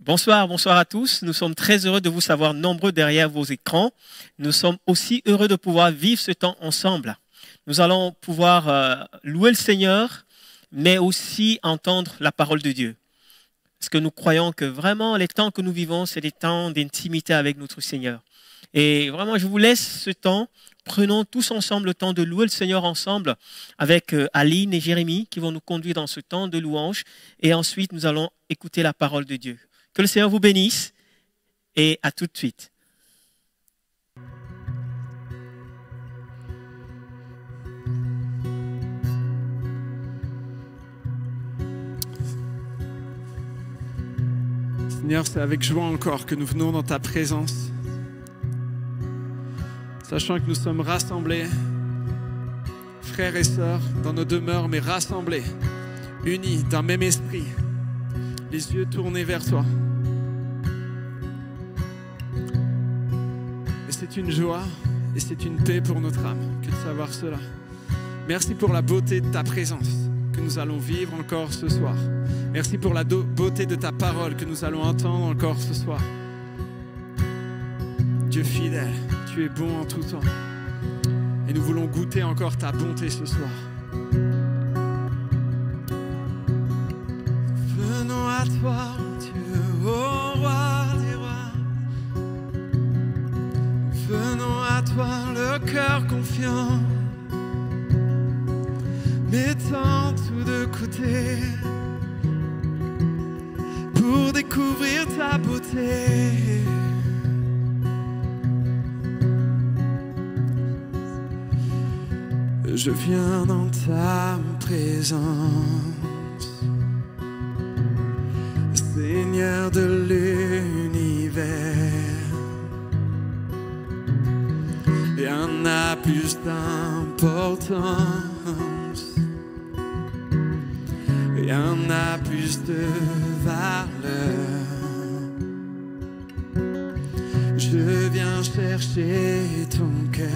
Bonsoir, bonsoir à tous. Nous sommes très heureux de vous savoir nombreux derrière vos écrans. Nous sommes aussi heureux de pouvoir vivre ce temps ensemble. Nous allons pouvoir louer le Seigneur, mais aussi entendre la parole de Dieu. Parce que nous croyons que vraiment les temps que nous vivons, c'est des temps d'intimité avec notre Seigneur. Et vraiment, je vous laisse ce temps. Prenons tous ensemble le temps de louer le Seigneur ensemble avec Aline et Jérémie qui vont nous conduire dans ce temps de louange. Et ensuite, nous allons écouter la parole de Dieu. Que le Seigneur vous bénisse et à tout de suite. Seigneur, c'est avec joie encore que nous venons dans ta présence, sachant que nous sommes rassemblés, frères et sœurs, dans nos demeures, mais rassemblés, unis d'un même esprit, les yeux tournés vers toi. Et c'est une joie et c'est une paix pour notre âme que de savoir cela. Merci pour la beauté de ta présence que nous allons vivre encore ce soir. Merci pour la beauté de ta parole que nous allons entendre encore ce soir. Dieu fidèle, tu es bon en tout temps. Et nous voulons goûter encore ta bonté ce soir. Venons à toi, Dieu, ô roi des rois. Venons à toi, le cœur confiant, mettant tout de côté pour découvrir ta beauté. Je viens dans ta présence, Seigneur de l'univers. Rien n'a plus d'importance, rien n'a plus de valeur. Je viens chercher ton cœur.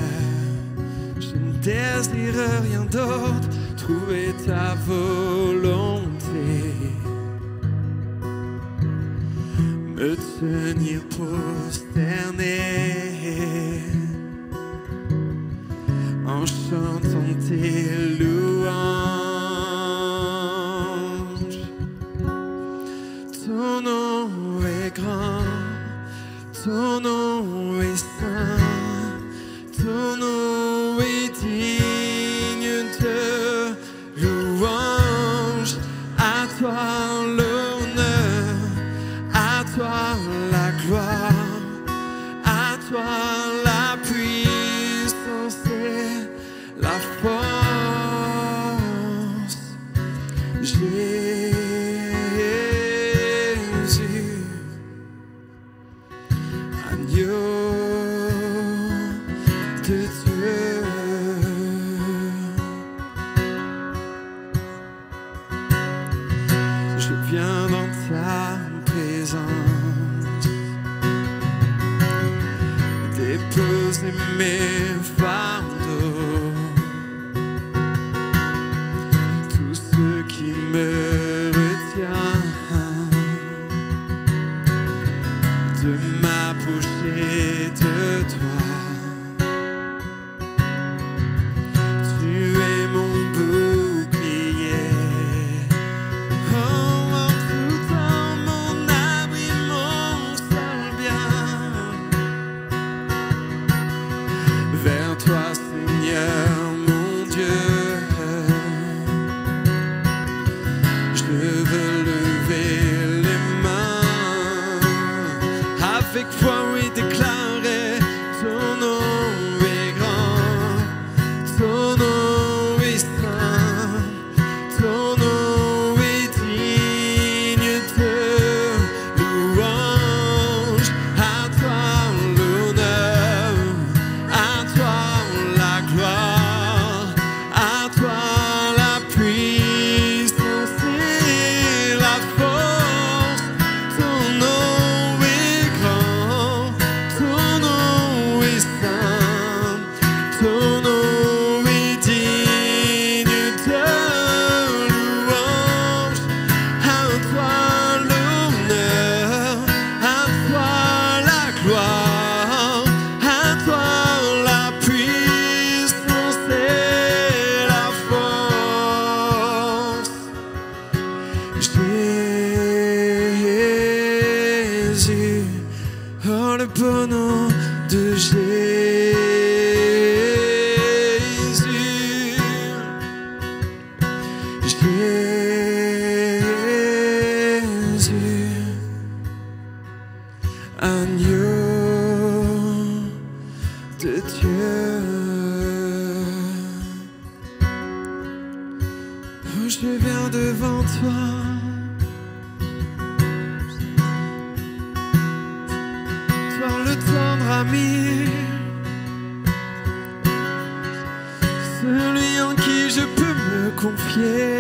Je ne désire rien d'autre, trouver ta volonté, me tenir prosterné en chantant tes louanges. Ton nom est grand, ton nom est saint, ton nom est digne de louange. À toi l'honneur, à toi la gloire, à toi la puissance et la force. je viens devant toi, toi le tendre ami, celui en qui je peux me confier,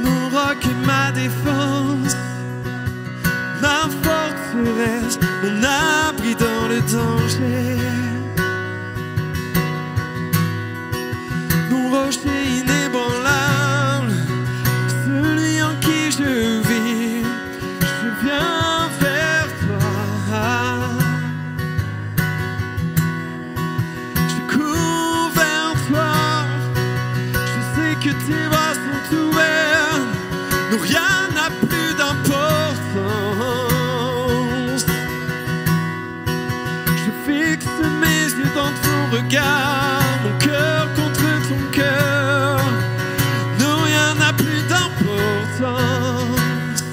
mon roc et ma défense, ma forteresse, mon abri dans le danger, mon rocher inébranlable, celui en qui je vis, je viens vers toi. Je cours vers toi, je sais que tes bras sont ouverts, non rien n'a plus d'importance. Je fixe mes yeux dans ton regard, mon cœur contre ton cœur, non rien n'a plus d'importance.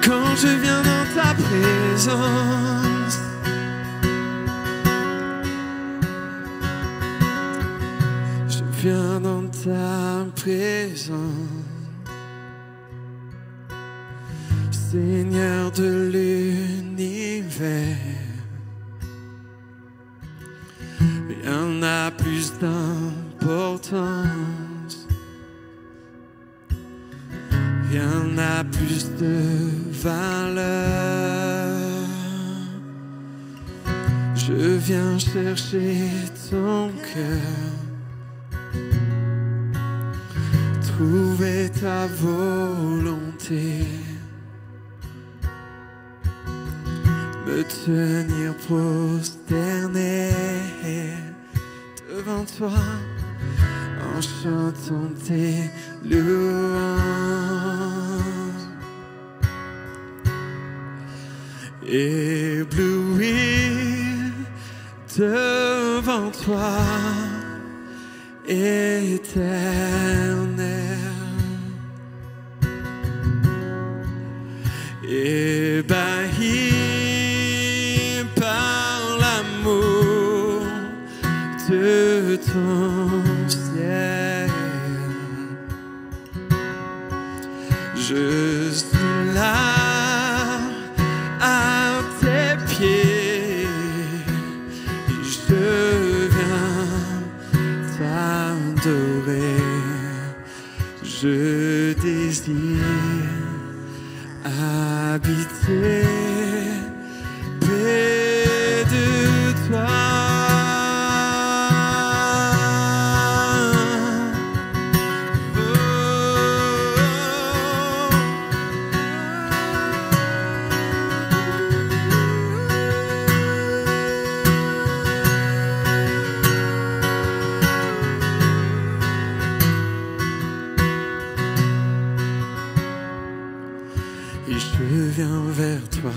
Quand je viens dans ta présence, je viens dans ta présence, Seigneur de l'univers. Rien n'a plus d'importance, rien n'a plus de valeur. Je viens chercher ton cœur, trouver ta volonté, me tenir prosterné devant toi en chantant tes louanges, ébloui devant toi, éternel, ébahi par l'amour de ton ciel. Je suis là à tes pieds, et je viens t'adorer. Je désire habiter près de toi. Et je viens vers toi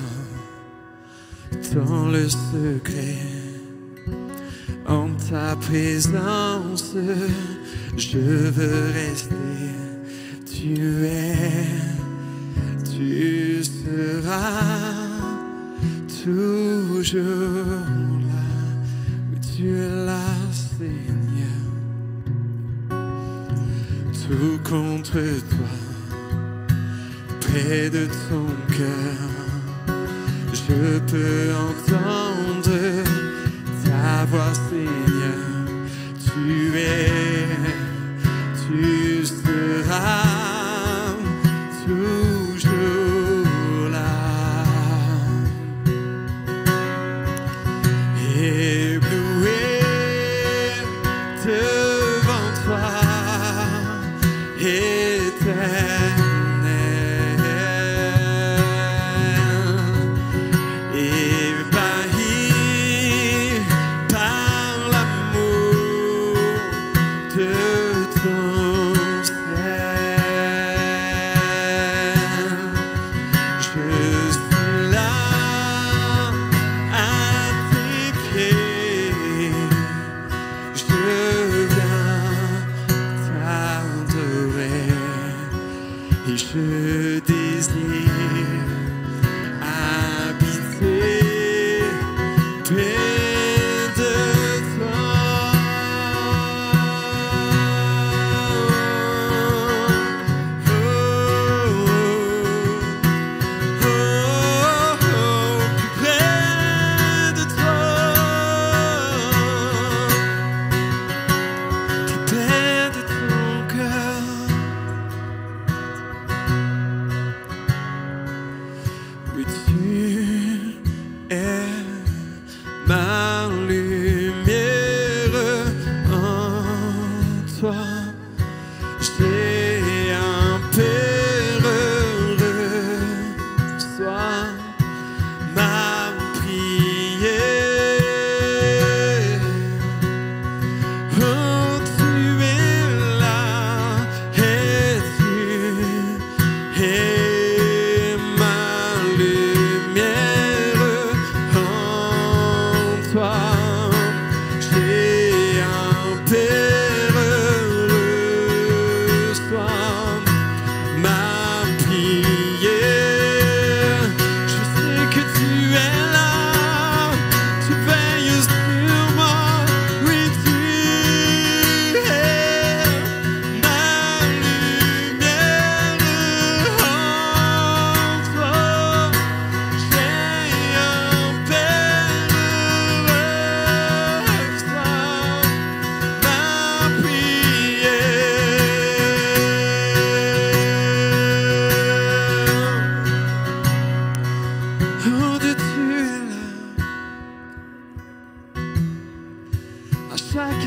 dans le secret, en ta présence, je veux rester. Tu es, tu seras toujours là, oui, tu es là, Seigneur. Tout contre toi, près de ton cœur, je peux entendre ta voix, Seigneur. Tu es, tu seras toujours là, ébloui devant toi, éternel.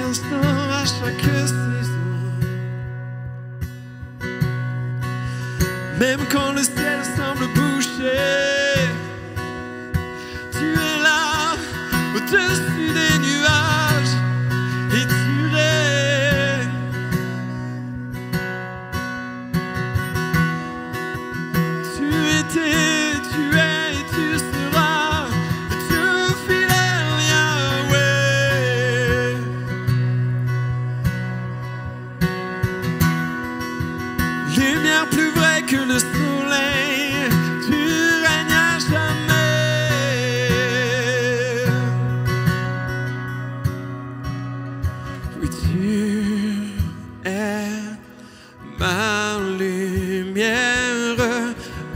instant, à chaque saison. Même quand le ciel semble bouché, tu es là au-dessus des nuages et tu règnes. Tu étais, tu es et tu seras le Dieu fidèle Yahweh. Lumière plus vraie que le soleil, tu règnes à jamais. Oui, tu es ma lumière.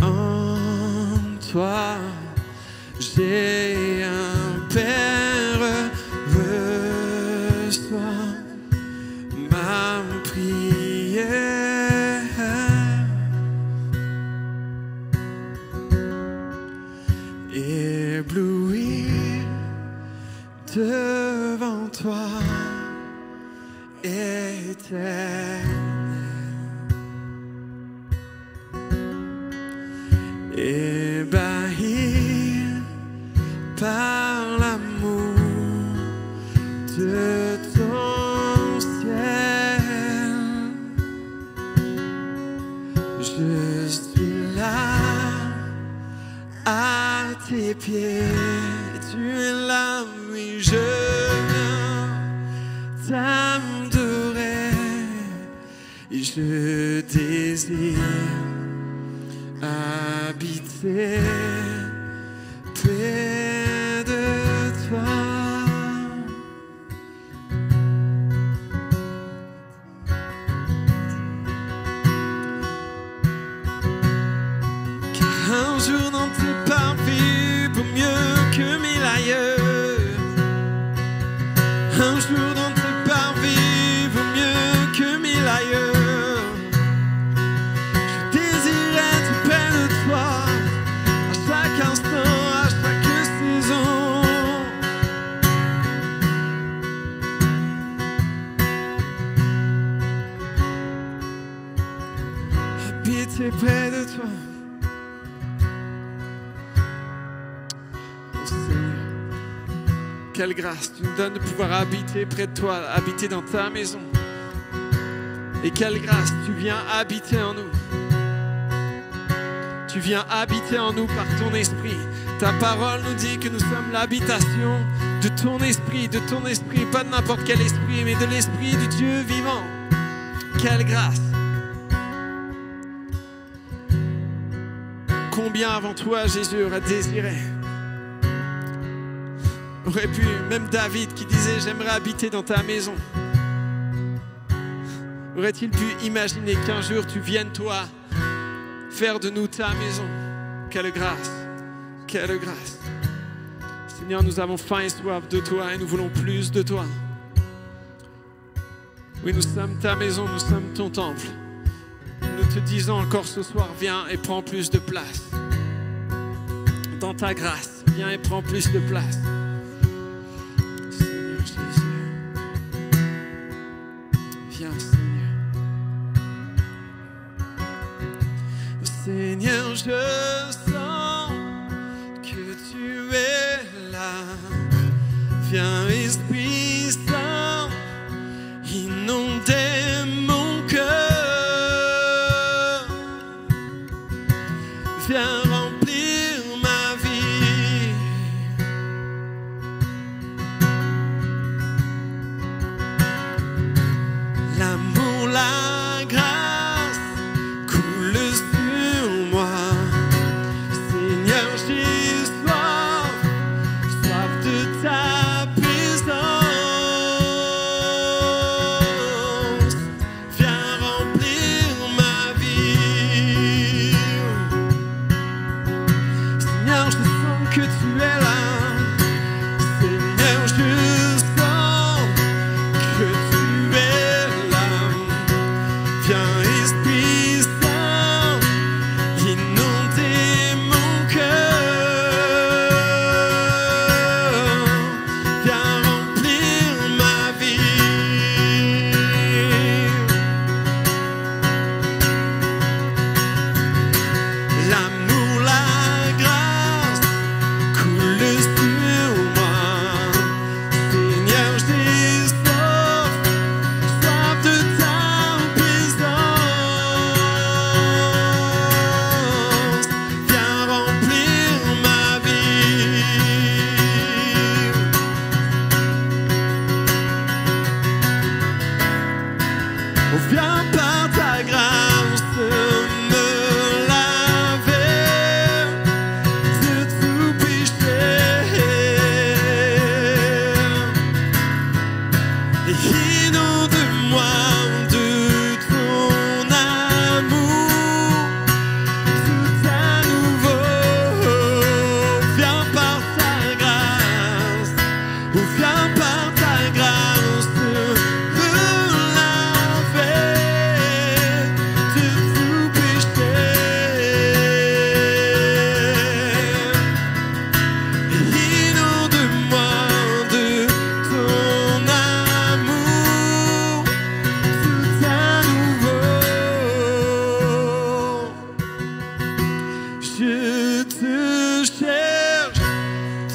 En toi, j'ai un Père. Reçois ma prière. Ébloui devant toi, éternel. Ébahi par l'amour de ton ciel, je suis là à tes pieds. Tu es là, oui, je viens t'adorer et je désire habiter près de toi. Car un jour dans tes parvis vaut mieux que mille ailleurs. Un jour dans tes parvis vaut mieux que mille ailleurs. À chaque saison, habiter près de toi. Oh Seigneur, quelle grâce tu nous donnes de pouvoir habiter près de toi, habiter dans ta maison. Et quelle grâce tu viens habiter en nous. Tu viens habiter en nous par ton esprit. Ta parole nous dit que nous sommes l'habitation de ton esprit, pas de n'importe quel esprit, mais de l'esprit du Dieu vivant. Quelle grâce! Combien avant toi Jésus aurait désiré, aurait pu, même David qui disait j'aimerais habiter dans ta maison, aurait-il pu imaginer qu'un jour tu viennes toi faire de nous ta maison? Quelle grâce, quelle grâce. Seigneur, nous avons faim et soif de toi et nous voulons plus de toi. Oui, nous sommes ta maison, nous sommes ton temple. Nous te disons encore ce soir, viens et prends plus de place. Dans ta grâce, viens et prends plus de place. Seigneur Jésus, viens Seigneur. Seigneur, je sens que tu es là. Viens, Esprit Saint, inonder mon cœur. Viens remplir ma vie. L'amour, la grâce coule sur moi. Seigneur, j'ai soif, soif de ta présence. Viens remplir ma vie. Seigneur, je sens que tu es là. Seigneur, je sens que tu es là. Viens, Esprit Saint, inonder mon cœur. Viens remplir ma vie.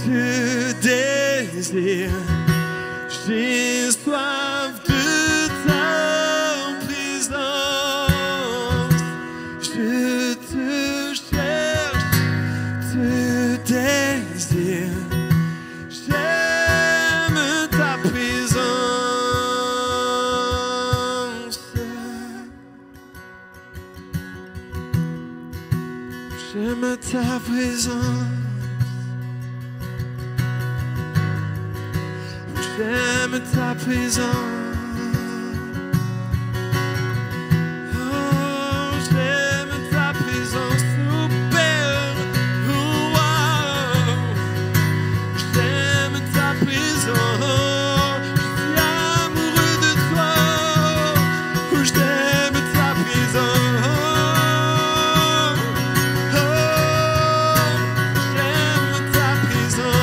te désire. J'ai soif de ta présence. Je te cherche, te désire. J'aime ta présence. J'aime ta présence. J'aime ta présence. Oh, j'aime ta présence, oh Père. Oh, wow. J'aime ta présence. Je suis amoureux de toi. Oh, j'aime ta présence. Oh, j'aime ta présence.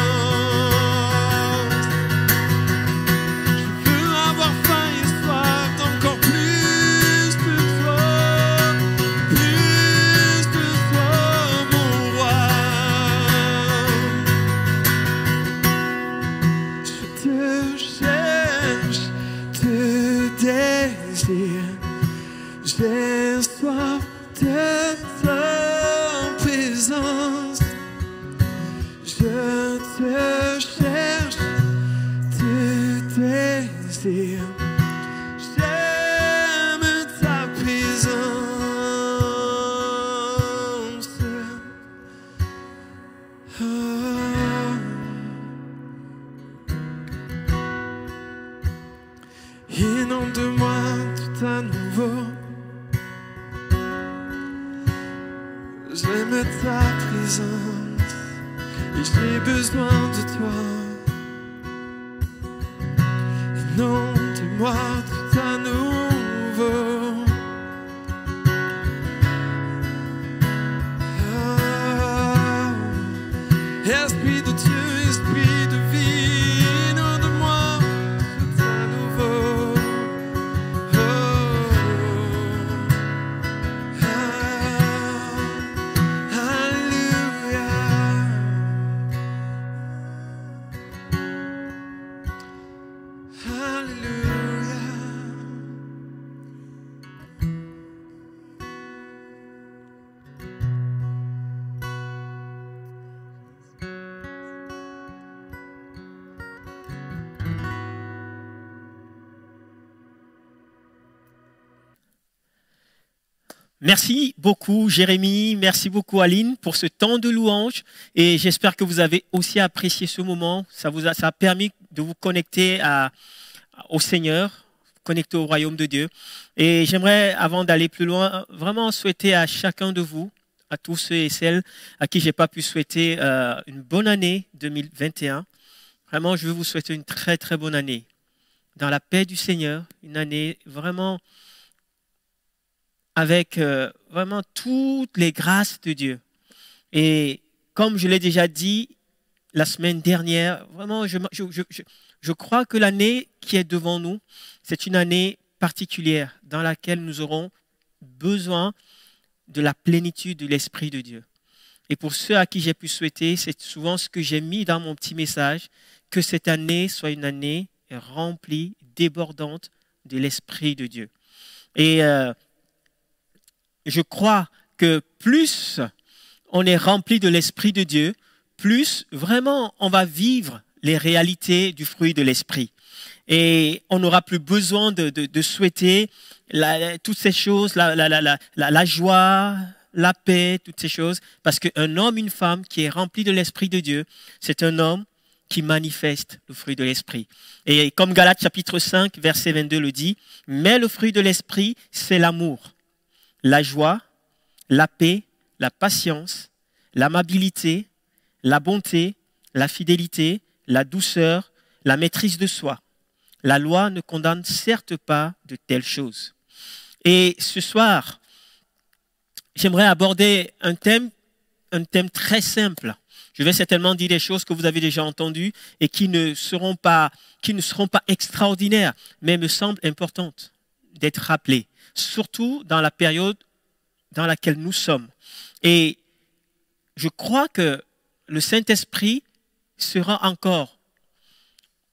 Je veux avoir faim et soif d'encore plus de toi, mon roi. Je te cherche, te désire. J'ai soif de ta présence. Je te cherche, te désire. J'aime ta présence. Oh. Inonde-moi tout à nouveau. J'aime ta présence et j'ai besoin de toi. Inonde-moi tout à nouveau. Ah, Esprit de Dieu, esprit de vie, inonde-moi tout à nouveau. Oh, Alléluia. Alléluia. Merci beaucoup Jérémy, merci beaucoup Aline pour ce temps de louange et j'espère que vous avez aussi apprécié ce moment. Ça a permis de vous connecter au Seigneur, connecter au royaume de Dieu. Et j'aimerais, avant d'aller plus loin, vraiment souhaiter à chacun de vous, à tous ceux et celles à qui j'ai pas pu souhaiter une bonne année 2021. Vraiment, je veux vous souhaiter une très très bonne année. Dans la paix du Seigneur, une année vraiment avec vraiment toutes les grâces de Dieu. Et comme je l'ai déjà dit la semaine dernière, vraiment, je crois que l'année qui est devant nous, c'est une année particulière dans laquelle nous aurons besoin de la plénitude de l'Esprit de Dieu. Et pour ceux à qui j'ai pu souhaiter, c'est souvent ce que j'ai mis dans mon petit message, que cette année soit une année remplie, débordante de l'Esprit de Dieu. Et je crois que plus on est rempli de l'Esprit de Dieu, plus vraiment on va vivre les réalités du fruit de l'Esprit. Et on n'aura plus besoin de souhaiter toutes ces choses, la joie, la paix, toutes ces choses, parce qu'un homme, une femme qui est rempli de l'Esprit de Dieu, c'est un homme qui manifeste le fruit de l'Esprit. Et comme Galates chapitre 5, verset 22 le dit, « Mais le fruit de l'Esprit, c'est l'amour, la joie, la paix, la patience, l'amabilité, la bonté, la fidélité, la douceur, la maîtrise de soi. La loi ne condamne certes pas de telles choses. » Et ce soir, j'aimerais aborder un thème très simple. Je vais certainement dire des choses que vous avez déjà entendues et qui ne seront pas extraordinaires, mais me semblent importantes d'être rappelées, surtout dans la période dans laquelle nous sommes. Et je crois que le Saint-Esprit sera encore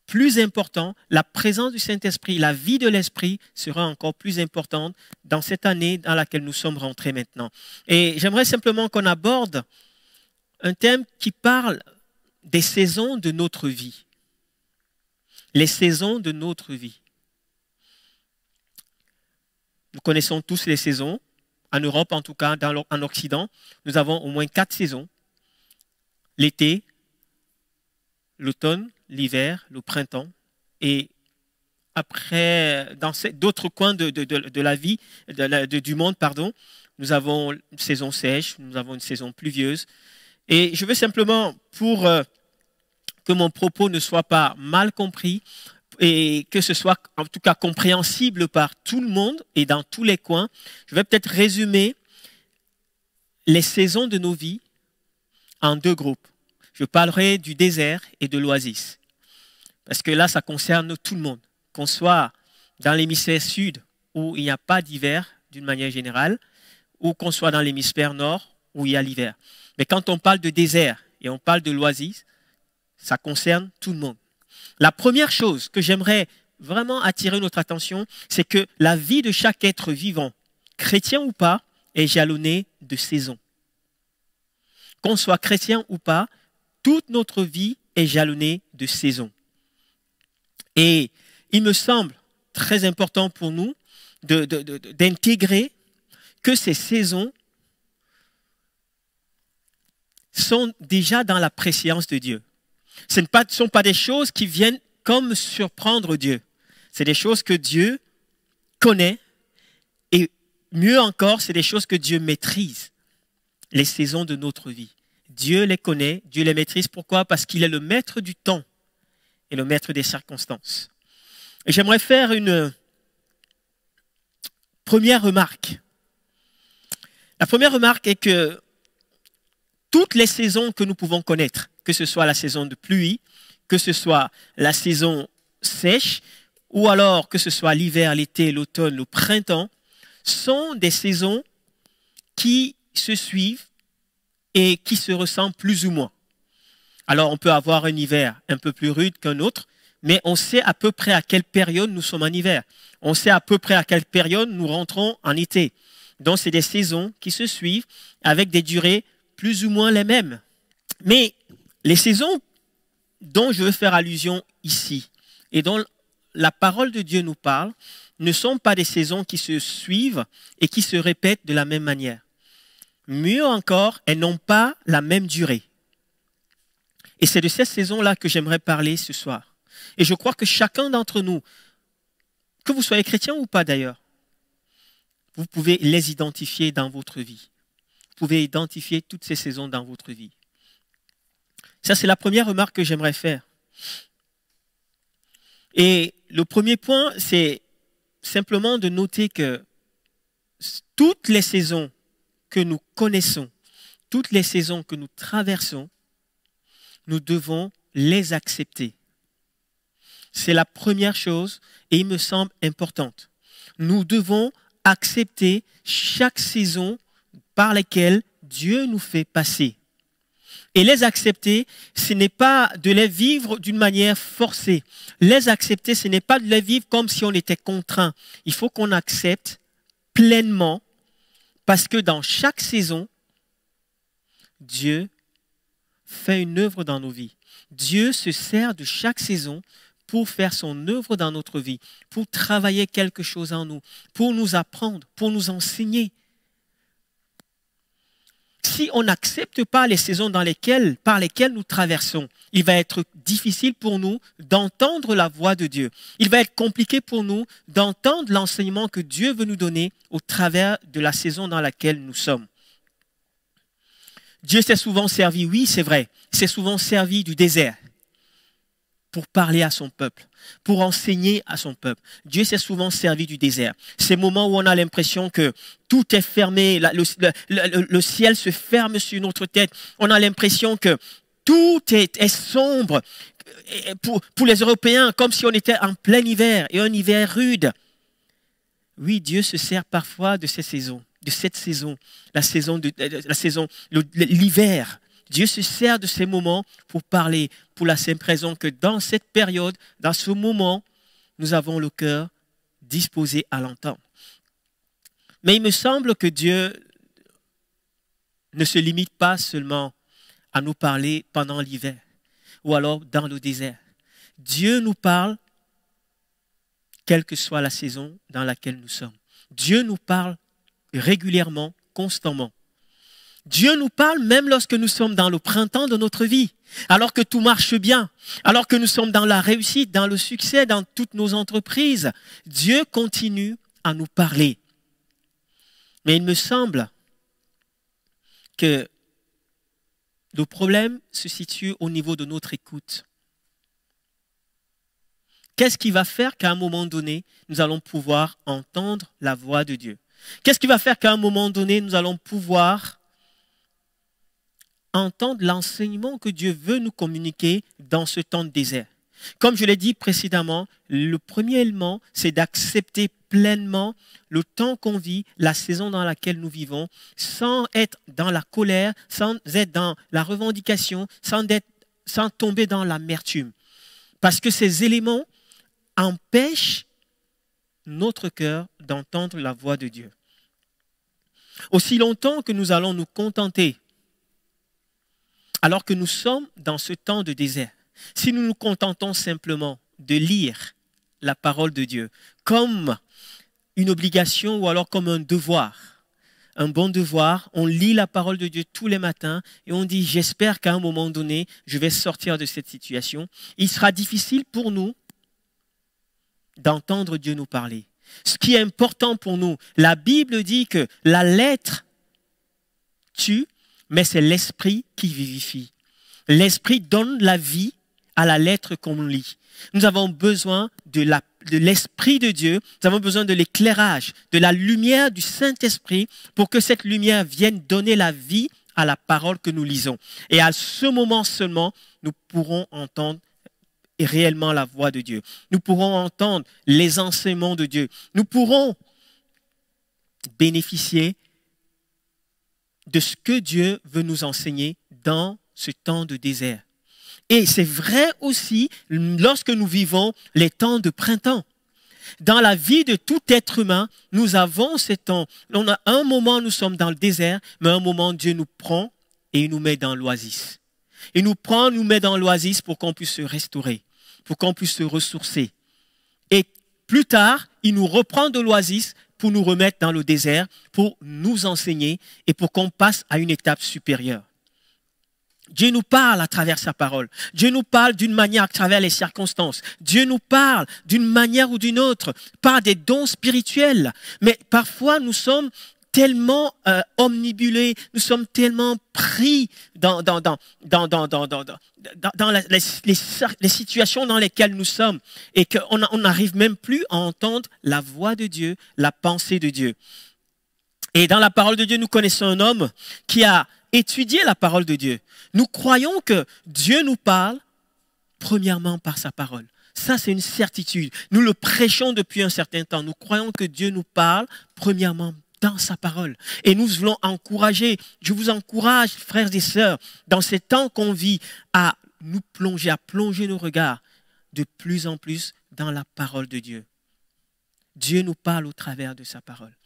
plus important, la présence du Saint-Esprit, la vie de l'Esprit sera encore plus importante dans cette année dans laquelle nous sommes rentrés maintenant. Et j'aimerais simplement qu'on aborde un thème qui parle des saisons de notre vie. Les saisons de notre vie. Nous connaissons tous les saisons. En Europe, en tout cas, en Occident, nous avons au moins 4 saisons. L'été, l'automne, l'hiver, le printemps. Et après, dans d'autres coins de la vie, du monde, pardon, nous avons une saison sèche, nous avons une saison pluvieuse. Et je veux simplement, pour que mon propos ne soit pas mal compris, et que ce soit en tout cas compréhensible par tout le monde et dans tous les coins, je vais peut-être résumer les saisons de nos vies en 2 groupes. Je parlerai du désert et de l'oasis. Parce que là, ça concerne tout le monde. Qu'on soit dans l'hémisphère sud où il n'y a pas d'hiver d'une manière générale, ou qu'on soit dans l'hémisphère nord où il y a l'hiver. Mais quand on parle de désert et on parle de l'oasis, ça concerne tout le monde. La première chose que j'aimerais vraiment attirer notre attention, c'est que la vie de chaque être vivant, chrétien ou pas, est jalonnée de saisons. Qu'on soit chrétien ou pas, toute notre vie est jalonnée de saisons. Et il me semble très important pour nous d'intégrer que ces saisons sont déjà dans la préscience de Dieu. Ce ne sont pas des choses qui viennent comme surprendre Dieu. C'est des choses que Dieu connaît et mieux encore, c'est des choses que Dieu maîtrise. Les saisons de notre vie. Dieu les connaît, Dieu les maîtrise. Pourquoi? Parce qu'il est le maître du temps et le maître des circonstances. Et j'aimerais faire une première remarque. La première remarque est que toutes les saisons que nous pouvons connaître, que ce soit la saison de pluie, que ce soit la saison sèche, ou alors que ce soit l'hiver, l'été, l'automne, le printemps, sont des saisons qui se suivent et qui se ressemblent plus ou moins. Alors on peut avoir un hiver un peu plus rude qu'un autre, mais on sait à peu près à quelle période nous sommes en hiver. On sait à peu près à quelle période nous rentrons en été. Donc c'est des saisons qui se suivent avec des durées plus ou moins les mêmes. Mais les saisons dont je veux faire allusion ici et dont la parole de Dieu nous parle ne sont pas des saisons qui se suivent et qui se répètent de la même manière. Mieux encore, elles n'ont pas la même durée. Et c'est de ces saisons-là que j'aimerais parler ce soir. Et je crois que chacun d'entre nous, que vous soyez chrétien ou pas d'ailleurs, vous pouvez les identifier dans votre vie. Vous pouvez identifier toutes ces saisons dans votre vie. Ça, c'est la première remarque que j'aimerais faire. Et le premier point, c'est simplement de noter que toutes les saisons que nous connaissons, toutes les saisons que nous traversons, nous devons les accepter. C'est la première chose et il me semble importante. Nous devons accepter chaque saison par laquelle Dieu nous fait passer. Et les accepter, ce n'est pas de les vivre d'une manière forcée. Les accepter, ce n'est pas de les vivre comme si on était contraint. Il faut qu'on accepte pleinement parce que dans chaque saison, Dieu fait une œuvre dans nos vies. Dieu se sert de chaque saison pour faire son œuvre dans notre vie, pour travailler quelque chose en nous, pour nous apprendre, pour nous enseigner. Si on n'accepte pas les saisons par lesquelles nous traversons, il va être difficile pour nous d'entendre la voix de Dieu. Il va être compliqué pour nous d'entendre l'enseignement que Dieu veut nous donner au travers de la saison dans laquelle nous sommes. Dieu s'est souvent servi, oui c'est vrai, s'est souvent servi du désert pour parler à son peuple, pour enseigner à son peuple. Dieu s'est souvent servi du désert. Ces moments où on a l'impression que tout est fermé, le ciel se ferme sur notre tête. On a l'impression que tout est sombre. Pour les Européens, comme si on était en plein hiver et un hiver rude. Oui, Dieu se sert parfois de ces saisons, de cette saison, l'hiver, Dieu se sert de ces moments pour parler, pour la simple raison que dans cette période, dans ce moment, nous avons le cœur disposé à l'entendre. Mais il me semble que Dieu ne se limite pas seulement à nous parler pendant l'hiver ou alors dans le désert. Dieu nous parle quelle que soit la saison dans laquelle nous sommes. Dieu nous parle régulièrement, constamment. Dieu nous parle même lorsque nous sommes dans le printemps de notre vie, alors que tout marche bien, alors que nous sommes dans la réussite, dans le succès, dans toutes nos entreprises. Dieu continue à nous parler. Mais il me semble que le problème se situe au niveau de notre écoute. Qu'est-ce qui va faire qu'à un moment donné, nous allons pouvoir entendre la voix de Dieu? Qu'est-ce qui va faire qu'à un moment donné, nous allons pouvoir entendre l'enseignement que Dieu veut nous communiquer dans ce temps de désert? Comme je l'ai dit précédemment, le premier élément, c'est d'accepter pleinement le temps qu'on vit, la saison dans laquelle nous vivons, sans être dans la colère, sans être dans la revendication, sans tomber dans l'amertume. Parce que ces éléments empêchent notre cœur d'entendre la voix de Dieu. Aussi longtemps que nous allons nous contenter, alors que nous sommes dans ce temps de désert, si nous nous contentons simplement de lire la parole de Dieu comme une obligation ou alors comme un devoir, un bon devoir, on lit la parole de Dieu tous les matins et on dit j'espère qu'à un moment donné, je vais sortir de cette situation. Il sera difficile pour nous d'entendre Dieu nous parler. Ce qui est important pour nous, la Bible dit que la lettre tue, mais c'est l'esprit qui vivifie. L'esprit donne la vie à la lettre qu'on lit. Nous avons besoin de l'Esprit de Dieu, nous avons besoin de l'éclairage, de la lumière du Saint-Esprit pour que cette lumière vienne donner la vie à la parole que nous lisons. Et à ce moment seulement, nous pourrons entendre réellement la voix de Dieu. Nous pourrons entendre les enseignements de Dieu. Nous pourrons bénéficier de ce que Dieu veut nous enseigner dans ce temps de désert. Et c'est vrai aussi lorsque nous vivons les temps de printemps. Dans la vie de tout être humain, nous avons ces temps. On a un moment, nous sommes dans le désert, mais un moment, Dieu nous prend et il nous met dans l'oasis. Il nous prend, nous met dans l'oasis pour qu'on puisse se restaurer, pour qu'on puisse se ressourcer. Et plus tard, il nous reprend de l'oasis pour nous remettre dans le désert, pour nous enseigner et pour qu'on passe à une étape supérieure. Dieu nous parle à travers sa parole. Dieu nous parle d'une manière à travers les circonstances. Dieu nous parle d'une manière ou d'une autre, par des dons spirituels. Mais parfois, nous sommes tellement omnibulés, nous sommes tellement pris dans les situations dans lesquelles nous sommes et qu'on n'arrive même plus à entendre la voix de Dieu, la pensée de Dieu. Et dans la parole de Dieu, nous connaissons un homme qui a étudié la parole de Dieu. Nous croyons que Dieu nous parle premièrement par sa parole. Ça, c'est une certitude. Nous le prêchons depuis un certain temps. Nous croyons que Dieu nous parle premièrement dans sa parole. Et nous voulons encourager, je vous encourage, frères et sœurs, dans ces temps qu'on vit, à nous plonger, à plonger nos regards de plus en plus dans la parole de Dieu. Dieu nous parle au travers de sa parole.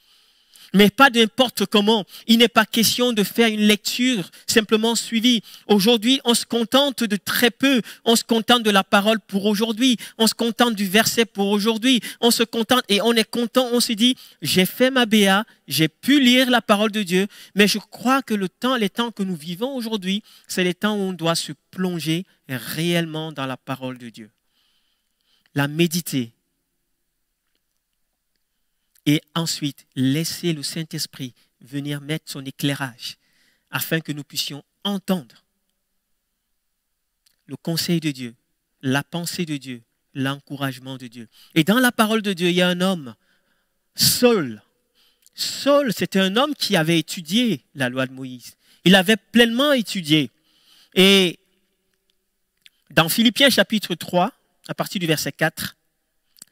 Mais pas n'importe comment. Il n'est pas question de faire une lecture simplement suivie. Aujourd'hui, on se contente de très peu. On se contente de la parole pour aujourd'hui. On se contente du verset pour aujourd'hui. On se contente et on est content. On se dit, j'ai fait ma BA, j'ai pu lire la parole de Dieu. Mais je crois que les temps que nous vivons aujourd'hui, c'est les temps où on doit se plonger réellement dans la parole de Dieu. La méditer. Et ensuite, laisser le Saint-Esprit venir mettre son éclairage afin que nous puissions entendre le conseil de Dieu, la pensée de Dieu, l'encouragement de Dieu. Et dans la parole de Dieu, il y a un homme, Saul. Saul, c'était un homme qui avait étudié la loi de Moïse. Il avait pleinement étudié. Et dans Philippiens chapitre 3, à partir du verset 4,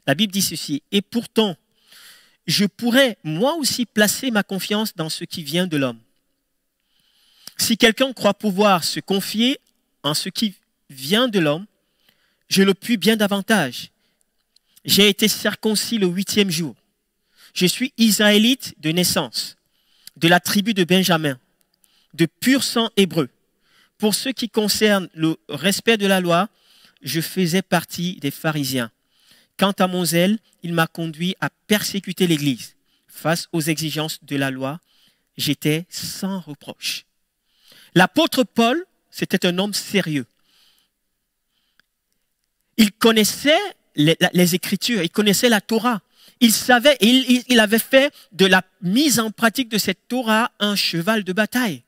la Bible dit ceci. Et pourtant, je pourrais moi aussi placer ma confiance dans ce qui vient de l'homme. Si quelqu'un croit pouvoir se confier en ce qui vient de l'homme, je le puis bien davantage. J'ai été circoncis le 8e jour. Je suis israélite de naissance, de la tribu de Benjamin, de pur sang hébreu. Pour ce qui concerne le respect de la loi, je faisais partie des pharisiens. Quant à mon zèle, il m'a conduit à persécuter l'Église. Face aux exigences de la loi, j'étais sans reproche. L'apôtre Paul, c'était un homme sérieux. Il connaissait les Écritures, il connaissait la Torah. Il savait, il avait fait de la mise en pratique de cette Torah un cheval de bataille.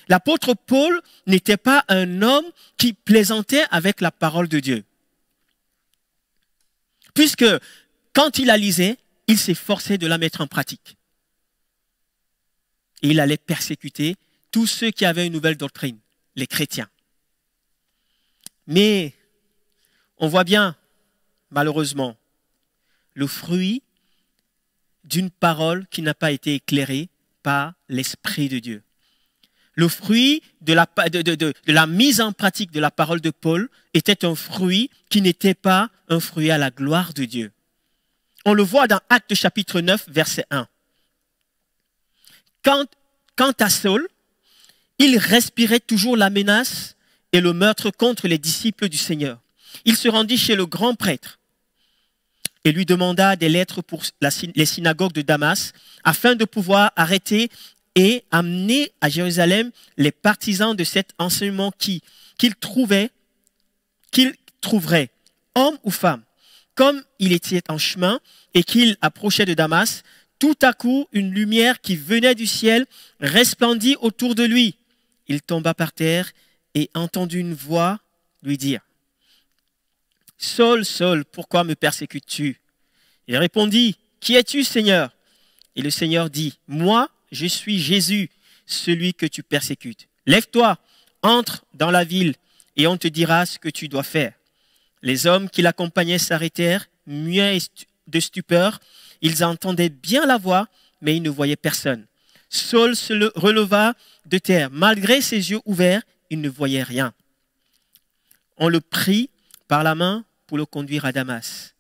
L'apôtre Paul n'était pas un homme qui plaisantait avec la parole de Dieu. Puisque quand il la lisait, il s'efforçait de la mettre en pratique. Et il allait persécuter tous ceux qui avaient une nouvelle doctrine, les chrétiens. Mais on voit bien, malheureusement, le fruit d'une parole qui n'a pas été éclairée par l'Esprit de Dieu. Le fruit de la mise en pratique de la parole de Paul était un fruit qui n'était pas un fruit à la gloire de Dieu. On le voit dans Actes chapitre 9, verset 1. Quant à Saul, il respirait toujours la menace et le meurtre contre les disciples du Seigneur. Il se rendit chez le grand prêtre et lui demanda des lettres pour les synagogues de Damas afin de pouvoir arrêter et amener à Jérusalem les partisans de cet enseignement qu'il trouverait, hommes ou femmes. Comme il était en chemin et qu'il approchait de Damas, tout à coup, une lumière qui venait du ciel resplendit autour de lui. Il tomba par terre et entendit une voix lui dire « Saul, Saul, pourquoi me persécutes-tu » Il répondit « Qui es-tu, Seigneur » Et le Seigneur dit « Moi, je suis Jésus, celui que tu persécutes. Lève-toi, entre dans la ville et on te dira ce que tu dois faire. » Les hommes qui l'accompagnaient s'arrêtèrent, muets de stupeur. Ils entendaient bien la voix, mais ils ne voyaient personne. Saul se releva de terre. Malgré ses yeux ouverts, il ne voyait rien. On le prit par la main pour le conduire à Damas.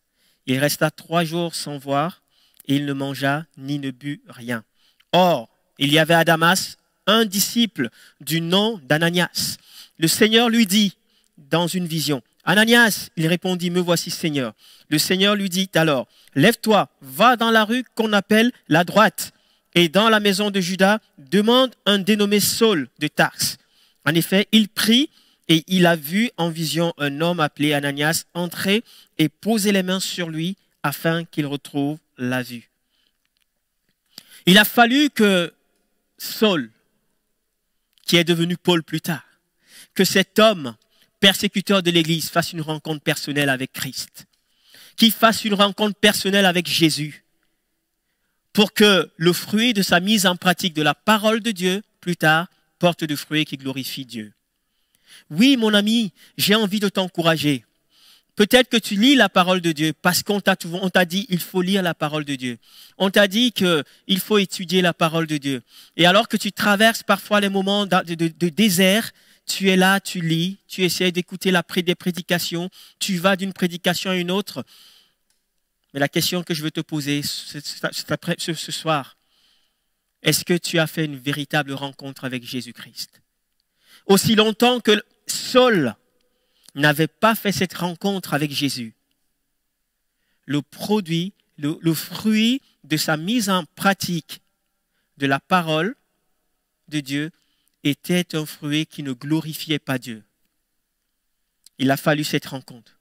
Il resta 3 jours sans voir et il ne mangea ni ne but rien. Or, il y avait à Damas un disciple du nom d'Ananias. Le Seigneur lui dit dans une vision, « Ananias !» Il répondit, « Me voici, Seigneur. » Le Seigneur lui dit alors, « Lève-toi, va dans la rue qu'on appelle la droite, et dans la maison de Judas, demande un dénommé Saul de Tarse. » En effet, il prit et il a vu en vision un homme appelé Ananias entrer et poser les mains sur lui afin qu'il retrouve la vue. Il a fallu que Saul, qui est devenu Paul plus tard, que cet homme persécuteur de l'Église fasse une rencontre personnelle avec Christ, qu'il fasse une rencontre personnelle avec Jésus, pour que le fruit de sa mise en pratique de la parole de Dieu, plus tard, porte de fruits qui glorifient Dieu. Oui, mon ami, j'ai envie de t'encourager. Peut-être que tu lis la parole de Dieu parce qu'on t'a dit il faut lire la parole de Dieu. On t'a dit qu'il faut étudier la parole de Dieu. Et alors que tu traverses parfois les moments de désert, tu es là, tu lis, tu essaies d'écouter des prédications, tu vas d'une prédication à une autre. Mais la question que je veux te poser ce soir, est-ce que tu as fait une véritable rencontre avec Jésus-Christ? Aussi longtemps que Saul n'avait pas fait cette rencontre avec Jésus, le fruit de sa mise en pratique de la parole de Dieu était un fruit qui ne glorifiait pas Dieu. Il a fallu cette rencontre.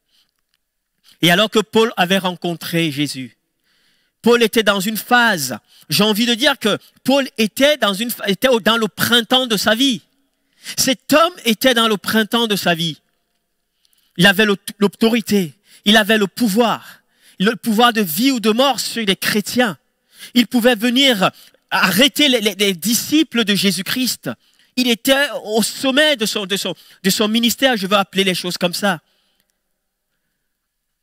Et alors que Paul avait rencontré Jésus, Paul était dans une phase, j'ai envie de dire que Paul était dans le printemps de sa vie. Cet homme était dans le printemps de sa vie. Il avait l'autorité, il avait le pouvoir de vie ou de mort sur les chrétiens. Il pouvait venir arrêter les disciples de Jésus-Christ. Il était au sommet de son ministère, je veux appeler les choses comme ça.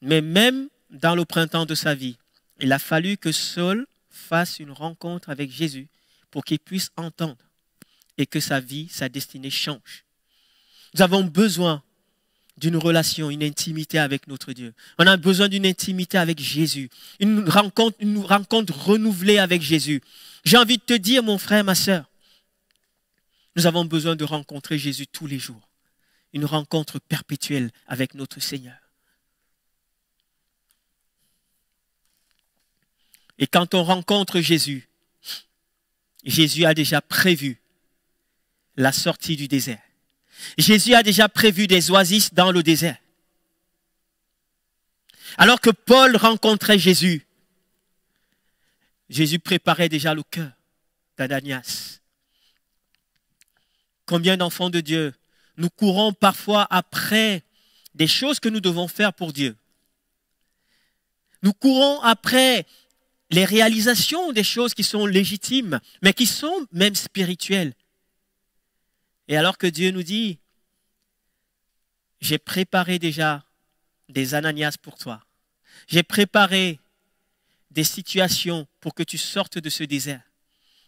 Mais même dans le printemps de sa vie, il a fallu que Saul fasse une rencontre avec Jésus pour qu'il puisse entendre et que sa vie, sa destinée change. Nous avons besoin d'une relation, une intimité avec notre Dieu. On a besoin d'une intimité avec Jésus, une rencontre renouvelée avec Jésus. J'ai envie de te dire, mon frère, ma sœur, nous avons besoin de rencontrer Jésus tous les jours. Une rencontre perpétuelle avec notre Seigneur. Et quand on rencontre Jésus, Jésus a déjà prévu la sortie du désert. Jésus a déjà prévu des oasis dans le désert. Alors que Paul rencontrait Jésus, Jésus préparait déjà le cœur d'Ananias. Combien d'enfants de Dieu, nous courons parfois après des choses que nous devons faire pour Dieu. Nous courons après les réalisations des choses qui sont légitimes, mais qui sont même spirituelles. Et alors que Dieu nous dit, j'ai préparé déjà des Ananias pour toi. J'ai préparé des situations pour que tu sortes de ce désert.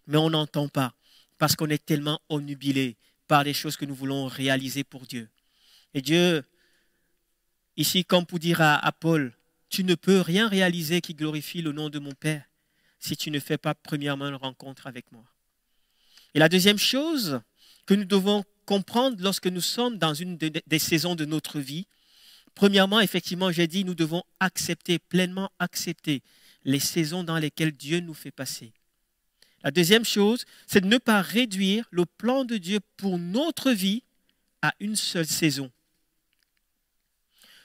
Mais on n'entend pas parce qu'on est tellement omnubilé par des choses que nous voulons réaliser pour Dieu. Et Dieu, ici, comme pour dire à Paul, tu ne peux rien réaliser qui glorifie le nom de mon Père si tu ne fais pas premièrement une rencontre avec moi. Et la deuxième chose que nous devons comprendre lorsque nous sommes dans une des saisons de notre vie, premièrement, effectivement, j'ai dit, nous devons accepter, pleinement accepter les saisons dans lesquelles Dieu nous fait passer. La deuxième chose, c'est de ne pas réduire le plan de Dieu pour notre vie à une seule saison.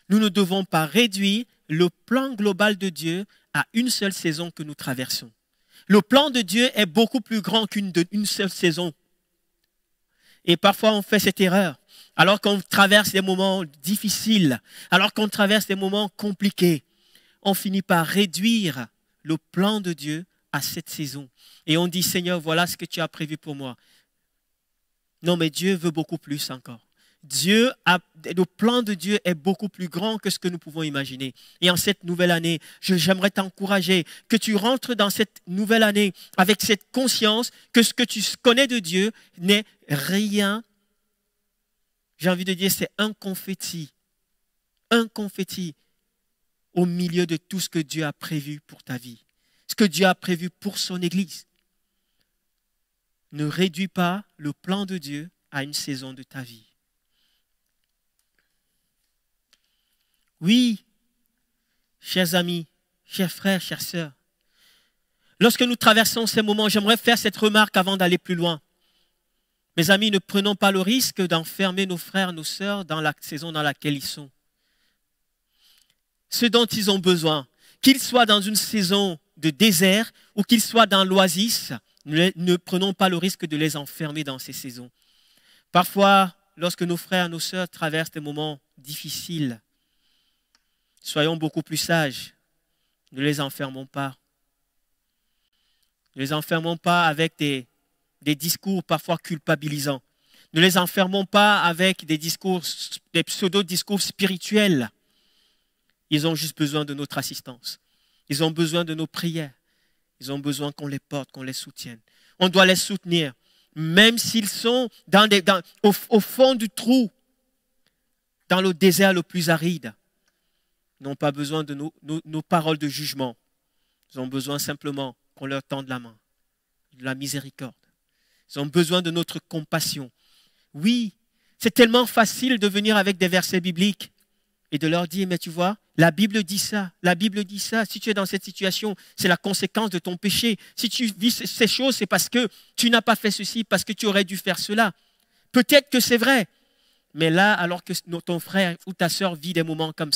Nous ne devons pas réduire le plan global de Dieu à une seule saison que nous traversons. Le plan de Dieu est beaucoup plus grand qu'une seule saison. Et parfois, on fait cette erreur. Alors qu'on traverse des moments difficiles, alors qu'on traverse des moments compliqués, on finit par réduire le plan de Dieu à cette saison. Et on dit, Seigneur, voilà ce que tu as prévu pour moi. Non, mais Dieu veut beaucoup plus encore. Le plan de Dieu est beaucoup plus grand que ce que nous pouvons imaginer. Et en cette nouvelle année, j'aimerais t'encourager que tu rentres dans cette nouvelle année avec cette conscience que ce que tu connais de Dieu n'est rien. J'ai envie de dire, c'est un confetti au milieu de tout ce que Dieu a prévu pour ta vie, ce que Dieu a prévu pour son Église. Ne réduis pas le plan de Dieu à une saison de ta vie. Oui, chers amis, chers frères, chères sœurs, lorsque nous traversons ces moments, j'aimerais faire cette remarque avant d'aller plus loin. Mes amis, ne prenons pas le risque d'enfermer nos frères, nos sœurs dans la saison dans laquelle ils sont. Ce dont ils ont besoin, qu'ils soient dans une saison de désert ou qu'ils soient dans l'oasis, ne prenons pas le risque de les enfermer dans ces saisons. Parfois, lorsque nos frères, nos sœurs traversent des moments difficiles, soyons beaucoup plus sages. Ne les enfermons pas. Ne les enfermons pas avec des discours parfois culpabilisants. Ne les enfermons pas avec des pseudo-discours spirituels. Ils ont juste besoin de notre assistance. Ils ont besoin de nos prières. Ils ont besoin qu'on les porte, qu'on les soutienne. On doit les soutenir, même s'ils sont au fond du trou, dans le désert le plus aride. Ils n'ont pas besoin de nos paroles de jugement. Ils ont besoin simplement qu'on leur tende la main, de la miséricorde. Ils ont besoin de notre compassion. Oui, c'est tellement facile de venir avec des versets bibliques et de leur dire, mais tu vois, la Bible dit ça, la Bible dit ça. Si tu es dans cette situation, c'est la conséquence de ton péché. Si tu vis ces choses, c'est parce que tu n'as pas fait ceci, parce que tu aurais dû faire cela. Peut-être que c'est vrai. Mais là, alors que ton frère ou ta sœur vit des moments comme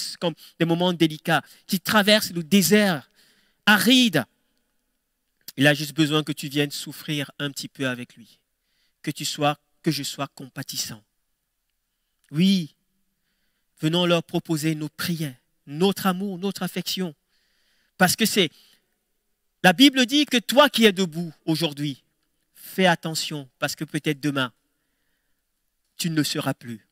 des moments délicats, qui traversent le désert aride, il a juste besoin que tu viennes souffrir un petit peu avec lui, que je sois compatissant. Oui, venons leur proposer nos prières, notre amour, notre affection. Parce que la Bible dit que toi qui es debout aujourd'hui, fais attention parce que peut-être demain, tu ne le seras plus.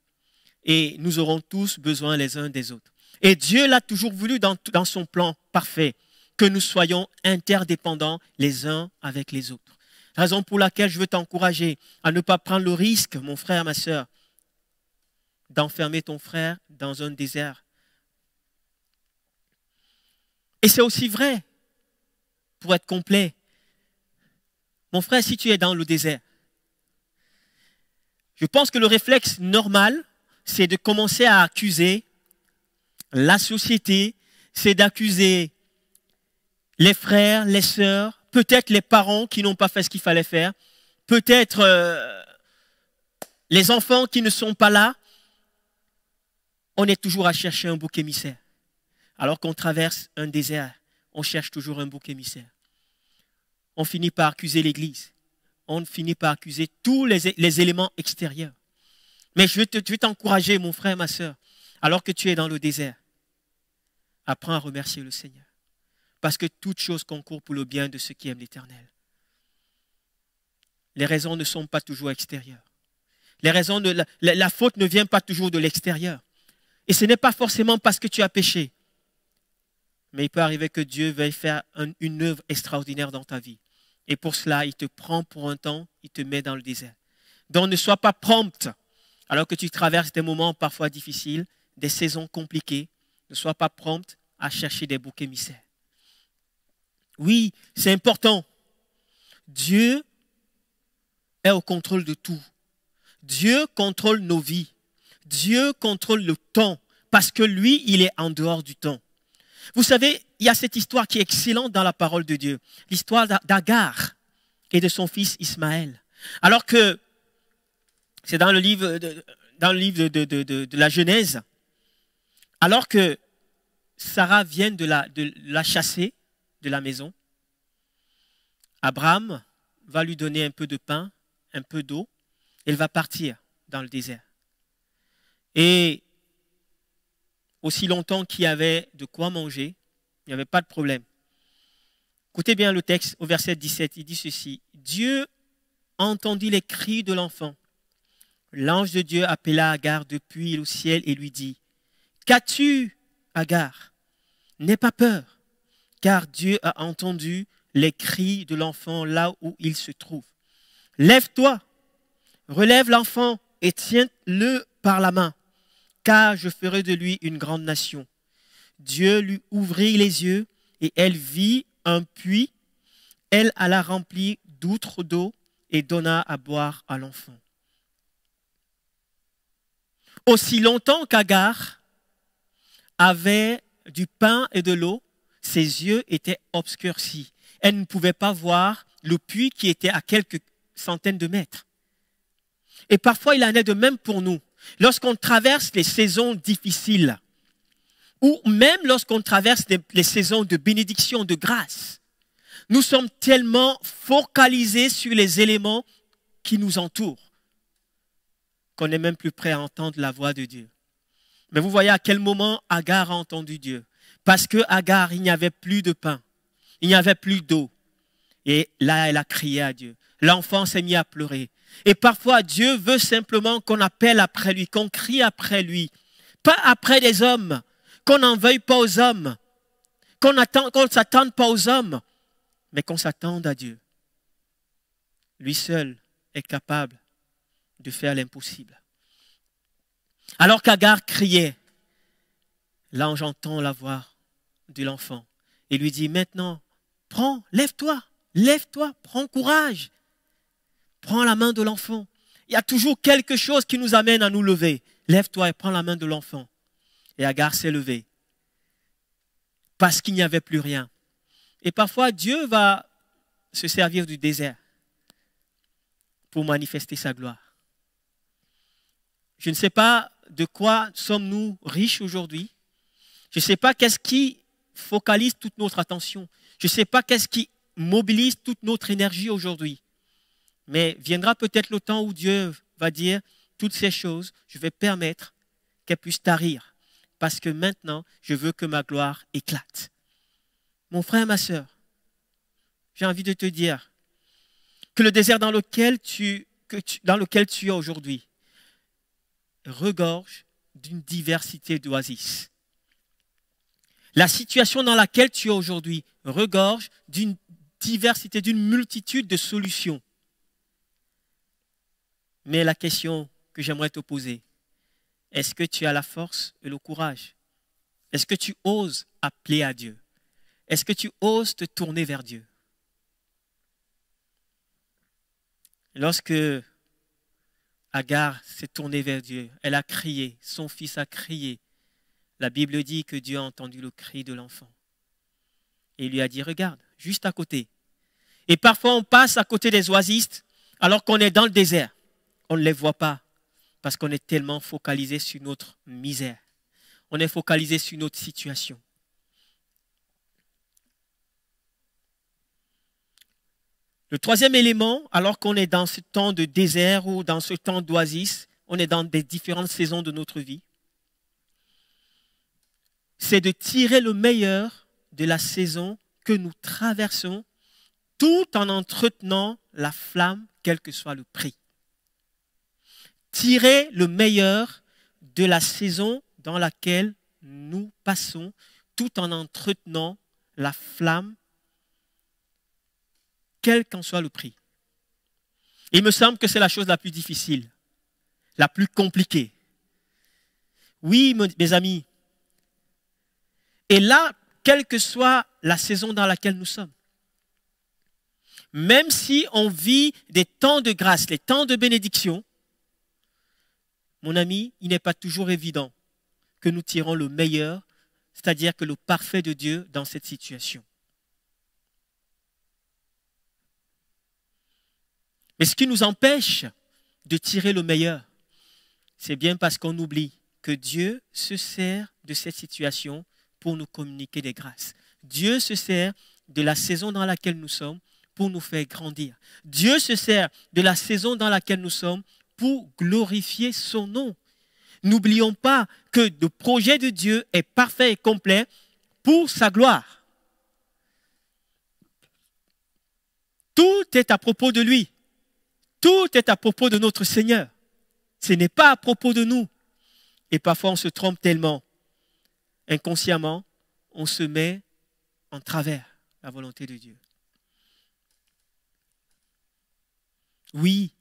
Et nous aurons tous besoin les uns des autres. Et Dieu l'a toujours voulu dans son plan parfait, que nous soyons interdépendants les uns avec les autres. La raison pour laquelle je veux t'encourager à ne pas prendre le risque, mon frère, ma sœur, d'enfermer ton frère dans un désert. Et c'est aussi vrai, pour être complet. Mon frère, si tu es dans le désert, je pense que le réflexe normal, c'est de commencer à accuser la société, c'est d'accuser les frères, les sœurs, peut-être les parents qui n'ont pas fait ce qu'il fallait faire, peut-être les enfants qui ne sont pas là. On est toujours à chercher un bouc émissaire. Alors qu'on traverse un désert, on cherche toujours un bouc émissaire. On finit par accuser l'Église. On finit par accuser tous les éléments extérieurs. Mais je veux t'encourager, mon frère, ma sœur, alors que tu es dans le désert, apprends à remercier le Seigneur. Parce que toute chose concourt pour le bien de ceux qui aiment l'Éternel. Les raisons ne sont pas toujours extérieures. Les raisons la faute ne vient pas toujours de l'extérieur. Et ce n'est pas forcément parce que tu as péché. Mais il peut arriver que Dieu veuille faire une œuvre extraordinaire dans ta vie. Et pour cela, il te prend pour un temps, il te met dans le désert. Donc ne sois pas prompte, alors que tu traverses des moments parfois difficiles, des saisons compliquées. Ne sois pas prompte à chercher des boucs émissaires. Oui, c'est important. Dieu est au contrôle de tout. Dieu contrôle nos vies. Dieu contrôle le temps, parce que lui, il est en dehors du temps. Vous savez, il y a cette histoire qui est excellente dans la parole de Dieu. L'histoire d'Agar et de son fils Ismaël. Alors que, c'est dans le livre de la Genèse, alors que Sarah vient de la chasser de la maison, Abraham va lui donner un peu de pain, un peu d'eau, et elle va partir dans le désert. Et aussi longtemps qu'il y avait de quoi manger, il n'y avait pas de problème. Écoutez bien le texte au verset 17, il dit ceci. Dieu entendit les cris de l'enfant. L'ange de Dieu appela Agar depuis le ciel et lui dit, « Qu'as-tu, Agar? N'aie pas peur, car Dieu a entendu les cris de l'enfant là où il se trouve. Lève-toi, relève l'enfant et tiens-le par la main, car je ferai de lui une grande nation. » Dieu lui ouvrit les yeux et elle vit un puits. Elle alla remplir d'outres d'eau et donna à boire à l'enfant. Aussi longtemps qu'Agar avait du pain et de l'eau, ses yeux étaient obscurcis. Elle ne pouvait pas voir le puits qui était à quelques centaines de mètres. Et parfois, il en est de même pour nous. Lorsqu'on traverse les saisons difficiles, ou même lorsqu'on traverse les saisons de bénédiction, de grâce, nous sommes tellement focalisés sur les éléments qui nous entourent qu'on n'est même plus prêt à entendre la voix de Dieu. Mais vous voyez à quel moment Agar a entendu Dieu. Parce que Agar, il n'y avait plus de pain, il n'y avait plus d'eau. Et là, elle a crié à Dieu. L'enfant s'est mis à pleurer. Et parfois, Dieu veut simplement qu'on appelle après lui, qu'on crie après lui. Pas après les hommes, qu'on n'en veuille pas aux hommes, qu'on ne s'attende pas aux hommes, mais qu'on s'attende à Dieu. Lui seul est capable de faire l'impossible. Alors qu'Agar criait, l'ange entend la voix de l'enfant et lui dit, maintenant, lève-toi, prends courage, prends la main de l'enfant. Il y a toujours quelque chose qui nous amène à nous lever. Lève-toi et prends la main de l'enfant. Et Agar s'est levée parce qu'il n'y avait plus rien. Et parfois, Dieu va se servir du désert pour manifester sa gloire. Je ne sais pas de quoi sommes-nous riches aujourd'hui. Je ne sais pas qu'est-ce qui focalise toute notre attention. Je ne sais pas qu'est-ce qui mobilise toute notre énergie aujourd'hui. Mais viendra peut-être le temps où Dieu va dire toutes ces choses, je vais permettre qu'elles puissent tarir. Parce que maintenant, je veux que ma gloire éclate. Mon frère, ma sœur, j'ai envie de te dire que le désert dans lequel tu es aujourd'hui regorge d'une diversité d'oasis. La situation dans laquelle tu es aujourd'hui regorge d'une diversité, d'une multitude de solutions. Mais la question que j'aimerais te poser, est-ce que tu as la force et le courage? Est-ce que tu oses appeler à Dieu? Est-ce que tu oses te tourner vers Dieu? Lorsque Agar s'est tournée vers Dieu, elle a crié, son fils a crié. La Bible dit que Dieu a entendu le cri de l'enfant. Et il lui a dit, regarde, juste à côté. Et parfois on passe à côté des oasis alors qu'on est dans le désert. On ne les voit pas parce qu'on est tellement focalisé sur notre misère. On est focalisé sur notre situation. Le troisième élément, alors qu'on est dans ce temps de désert ou dans ce temps d'oasis, on est dans des différentes saisons de notre vie, c'est de tirer le meilleur de la saison que nous traversons tout en entretenant la flamme, quel que soit le prix. Tirer le meilleur de la saison dans laquelle nous passons tout en entretenant la flamme, quel qu'en soit le prix. Il me semble que c'est la chose la plus difficile, la plus compliquée. Oui, mes amis. Et là, quelle que soit la saison dans laquelle nous sommes, même si on vit des temps de grâce, les temps de bénédiction, mon ami, il n'est pas toujours évident que nous tirons le meilleur, c'est-à-dire que le parfait de Dieu dans cette situation. Mais ce qui nous empêche de tirer le meilleur, c'est bien parce qu'on oublie que Dieu se sert de cette situation pour nous communiquer des grâces. Dieu se sert de la saison dans laquelle nous sommes pour nous faire grandir. Dieu se sert de la saison dans laquelle nous sommes pour glorifier son nom. N'oublions pas que le projet de Dieu est parfait et complet pour sa gloire. Tout est à propos de lui. Tout est à propos de notre Seigneur. Ce n'est pas à propos de nous. Et parfois, on se trompe tellement. Inconsciemment, on se met en travers la volonté de Dieu. Oui,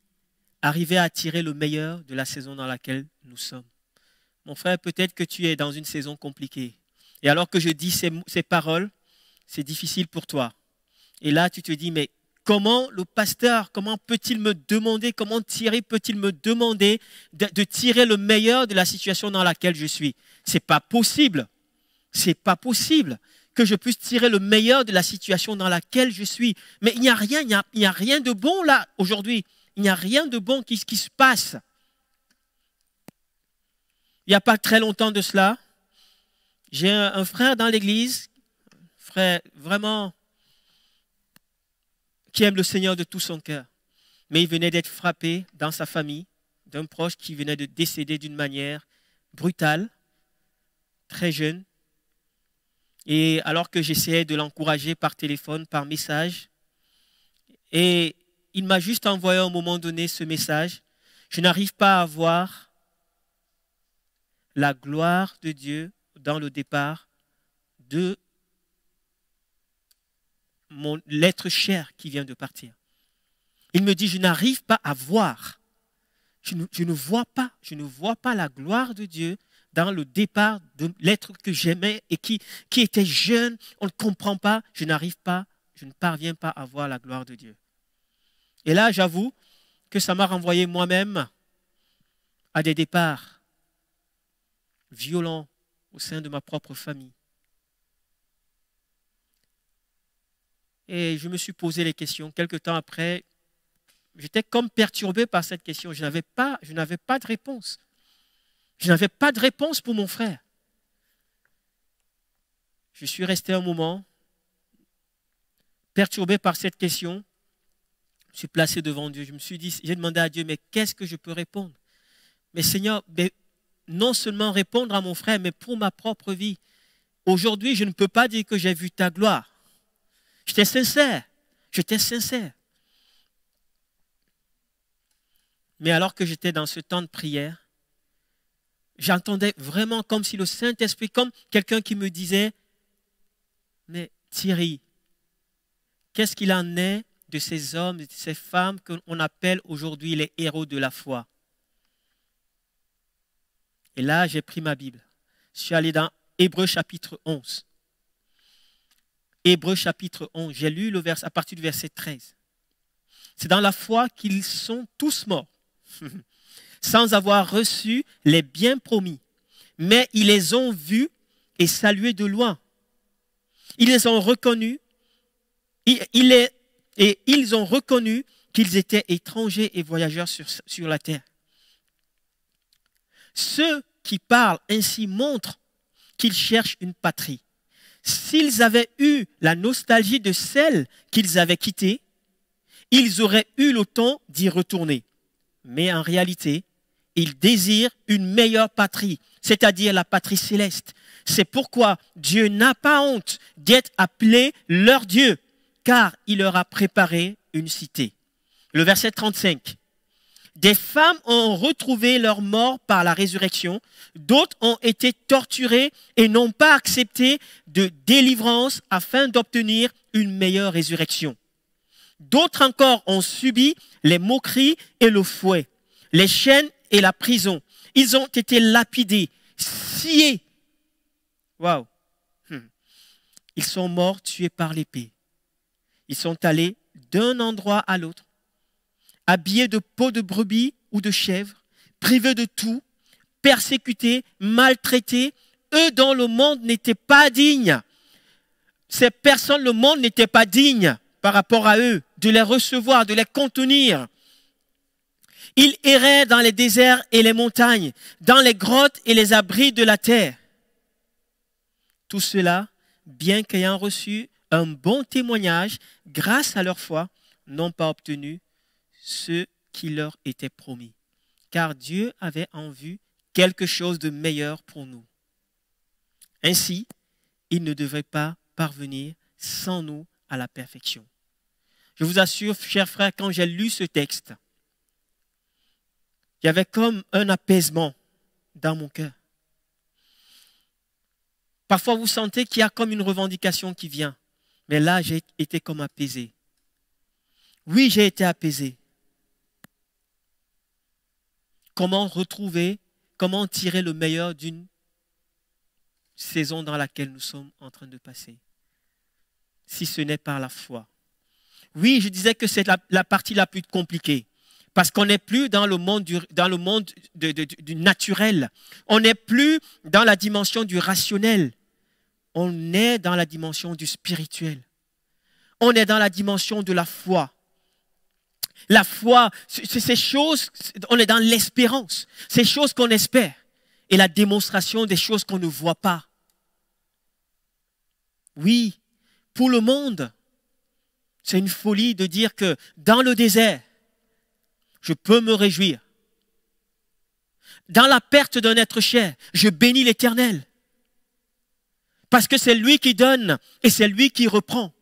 arriver à tirer le meilleur de la saison dans laquelle nous sommes. Mon frère, peut-être que tu es dans une saison compliquée. Et alors que je dis ces paroles, c'est difficile pour toi. Et là, tu te dis, mais comment le pasteur, comment peut-il me demander, comment Thierry peut-il me demander de tirer le meilleur de la situation dans laquelle je suis? C'est pas possible. C'est pas possible que je puisse tirer le meilleur de la situation dans laquelle je suis. Mais il n'y a rien, il n'y a rien de bon là aujourd'hui. Il n'y a rien de bon qui se passe. Il n'y a pas très longtemps de cela, j'ai un frère dans l'église, frère vraiment qui aime le Seigneur de tout son cœur. Mais il venait d'être frappé dans sa famille d'un proche qui venait de décéder d'une manière brutale, très jeune. Et alors que j'essayais de l'encourager par téléphone, par message, et il m'a juste envoyé à un moment donné ce message. Je n'arrive pas à voir la gloire de Dieu dans le départ de l'être cher qui vient de partir. Il me dit, je n'arrive pas à voir. Je ne vois pas la gloire de Dieu dans le départ de l'être que j'aimais et qui était jeune. On ne comprend pas. Je ne parviens pas à voir la gloire de Dieu. Et là, j'avoue que ça m'a renvoyé moi-même à des départs violents au sein de ma propre famille. Et je me suis posé les questions. Quelque temps après, j'étais comme perturbé par cette question. Je n'avais pas de réponse. Je n'avais pas de réponse pour mon frère. Je suis resté un moment perturbé par cette question. Je suis placé devant Dieu. Je me suis dit, j'ai demandé à Dieu, mais qu'est-ce que je peux répondre? Mais Seigneur, non seulement répondre à mon frère, mais pour ma propre vie. Aujourd'hui, je ne peux pas dire que j'ai vu ta gloire. J'étais sincère. Mais alors que j'étais dans ce temps de prière, j'entendais vraiment comme si le Saint-Esprit, comme quelqu'un qui me disait, mais Thierry, qu'est-ce qu'il en est de ces hommes et de ces femmes qu'on appelle aujourd'hui les héros de la foi? Et là, j'ai pris ma Bible. Je suis allé dans Hébreux chapitre 11. Hébreux chapitre 11, j'ai lu le vers à partir du verset 13. C'est dans la foi qu'ils sont tous morts, sans avoir reçu les biens promis. Mais ils les ont vus et salués de loin. Ils les ont reconnus, et ils ont reconnu qu'ils étaient étrangers et voyageurs sur la terre. Ceux qui parlent ainsi montrent qu'ils cherchent une patrie. S'ils avaient eu la nostalgie de celle qu'ils avaient quittée, ils auraient eu le temps d'y retourner. Mais en réalité, ils désirent une meilleure patrie, c'est-à-dire la patrie céleste. C'est pourquoi Dieu n'a pas honte d'être appelé leur Dieu, car il leur a préparé une cité. Le verset 35. Des femmes ont retrouvé leur mort par la résurrection, d'autres ont été torturées et n'ont pas accepté de délivrance afin d'obtenir une meilleure résurrection. D'autres encore ont subi les moqueries et le fouet, les chaînes et la prison. Ils ont été lapidés, sciés. Waouh! Ils sont morts tués par l'épée. Ils sont allés d'un endroit à l'autre, habillés de peau de brebis ou de chèvre, privés de tout, persécutés, maltraités, eux dont le monde n'était pas digne. Ces personnes, le monde n'était pas digne par rapport à eux, de les recevoir, de les contenir. Ils erraient dans les déserts et les montagnes, dans les grottes et les abris de la terre. Tout cela, bien qu'ayant reçu un bon témoignage, grâce à leur foi, n'ont pas obtenu ce qui leur était promis. Car Dieu avait en vue quelque chose de meilleur pour nous. Ainsi, il ne devrait pas parvenir sans nous à la perfection. Je vous assure, chers frères, quand j'ai lu ce texte, il y avait comme un apaisement dans mon cœur. Parfois, vous sentez qu'il y a comme une revendication qui vient. Mais là, j'ai été comme apaisé. Oui, j'ai été apaisé. Comment retrouver, comment tirer le meilleur d'une saison dans laquelle nous sommes en train de passer, si ce n'est par la foi. Oui, je disais que c'est la partie la plus compliquée, parce qu'on n'est plus dans le monde du naturel, on n'est plus dans la dimension du rationnel, on est dans la dimension du spirituel, on est dans la dimension de la foi. La foi, c'est ces choses, on est dans l'espérance, ces choses qu'on espère et la démonstration des choses qu'on ne voit pas. Oui, pour le monde, c'est une folie de dire que dans le désert, je peux me réjouir. Dans la perte d'un être cher, je bénis l'Éternel. Parce que c'est lui qui donne et c'est lui qui reprend.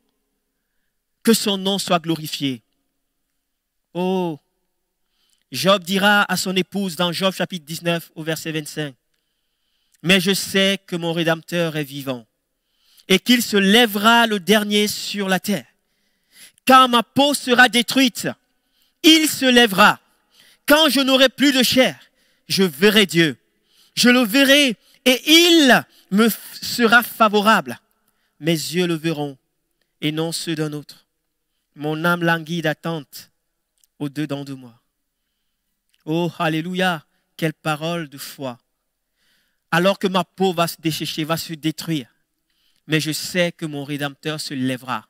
Que son nom soit glorifié. Oh, Job dira à son épouse dans Job chapitre 19 au verset 25, « Mais je sais que mon Rédempteur est vivant et qu'il se lèvera le dernier sur la terre. Quand ma peau sera détruite, il se lèvera. Quand je n'aurai plus de chair, je verrai Dieu. Je le verrai et il me sera favorable. Mes yeux le verront et non ceux d'un autre. Mon âme languit d'attente au-dedans de moi. » Oh, alléluia, quelle parole de foi. Alors que ma peau va se dessécher, va se détruire, mais je sais que mon Rédempteur se lèvera.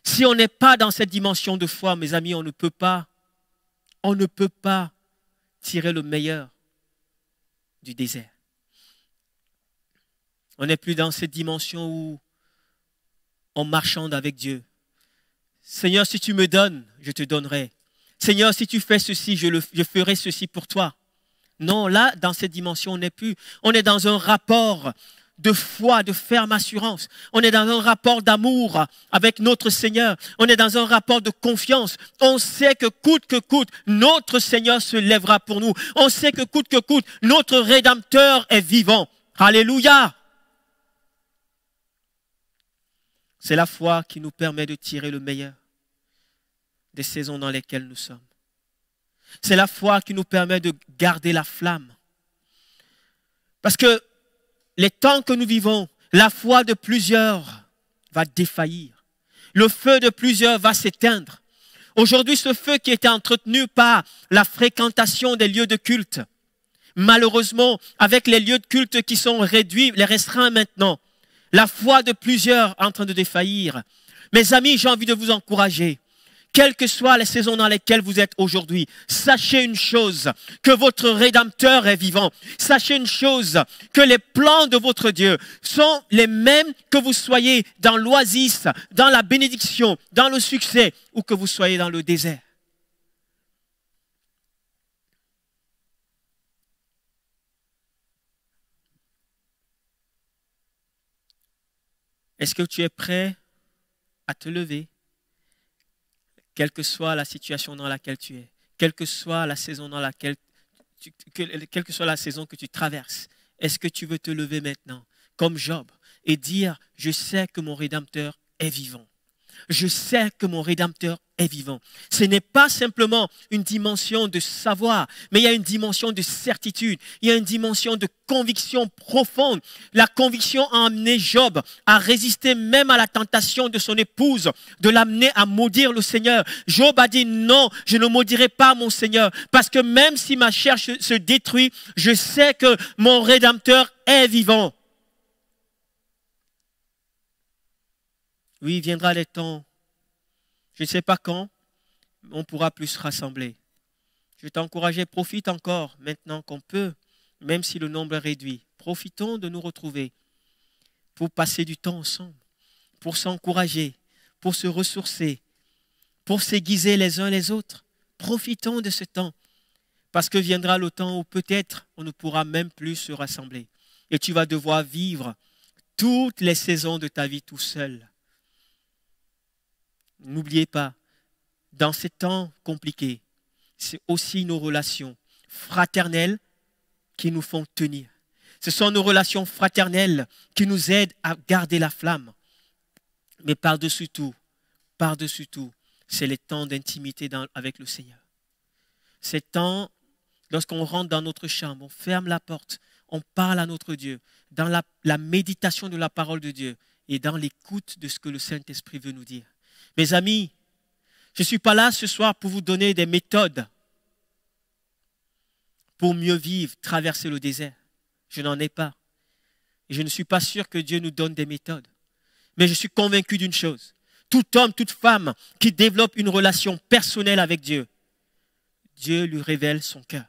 Si on n'est pas dans cette dimension de foi, mes amis, on ne peut pas tirer le meilleur du désert. On n'est plus dans cette dimension où on marchande avec Dieu. Seigneur, si tu me donnes, je te donnerai. Seigneur, si tu fais ceci, je ferai ceci pour toi. Non, là, dans cette dimension, on n'est plus. On est dans un rapport de foi, de ferme assurance. On est dans un rapport d'amour avec notre Seigneur. On est dans un rapport de confiance. On sait que coûte, notre Seigneur se lèvera pour nous. On sait que coûte, notre Rédempteur est vivant. Alléluia! C'est la foi qui nous permet de tirer le meilleur des saisons dans lesquelles nous sommes. C'est la foi qui nous permet de garder la flamme. Parce que les temps que nous vivons, la foi de plusieurs va défaillir. Le feu de plusieurs va s'éteindre. Aujourd'hui, ce feu qui était entretenu par la fréquentation des lieux de culte, malheureusement, avec les lieux de culte qui sont réduits, les restreints maintenant, la foi de plusieurs est en train de défaillir. Mes amis, j'ai envie de vous encourager. Quelles que soient les saisons dans lesquelles vous êtes aujourd'hui, sachez une chose, que votre Rédempteur est vivant. Sachez une chose, que les plans de votre Dieu sont les mêmes que vous soyez dans l'oasis, dans la bénédiction, dans le succès ou que vous soyez dans le désert. Est-ce que tu es prêt à te lever? Quelle que soit la situation dans laquelle tu es, quelle que soit la saison dans laquelle quelle que soit la saison que tu traverses, est-ce que tu veux te lever maintenant, comme Job, et dire, je sais que mon Rédempteur est vivant. Je sais que mon Rédempteur est vivant. Ce n'est pas simplement une dimension de savoir, mais il y a une dimension de certitude, il y a une dimension de conviction profonde. La conviction a amené Job à résister même à la tentation de son épouse, de l'amener à maudire le Seigneur. Job a dit non, je ne maudirai pas mon Seigneur, parce que même si ma chair se détruit, je sais que mon Rédempteur est vivant. Oui, il viendra les temps, je ne sais pas quand, on pourra plus se rassembler. Je vais t'encourager, profite encore maintenant qu'on peut, même si le nombre est réduit. Profitons de nous retrouver pour passer du temps ensemble, pour s'encourager, pour se ressourcer, pour s'aiguiser les uns les autres. Profitons de ce temps, parce que viendra le temps où peut-être on ne pourra même plus se rassembler. Et tu vas devoir vivre toutes les saisons de ta vie tout seul. N'oubliez pas, dans ces temps compliqués, c'est aussi nos relations fraternelles qui nous font tenir. Ce sont nos relations fraternelles qui nous aident à garder la flamme. Mais par-dessus tout, c'est les temps d'intimité avec le Seigneur. Ces temps, lorsqu'on rentre dans notre chambre, on ferme la porte, on parle à notre Dieu, dans la méditation de la parole de Dieu et dans l'écoute de ce que le Saint-Esprit veut nous dire. Mes amis, je ne suis pas là ce soir pour vous donner des méthodes pour mieux vivre, traverser le désert. Je n'en ai pas. Et je ne suis pas sûr que Dieu nous donne des méthodes. Mais je suis convaincu d'une chose. Tout homme, toute femme qui développe une relation personnelle avec Dieu, Dieu lui révèle son cœur.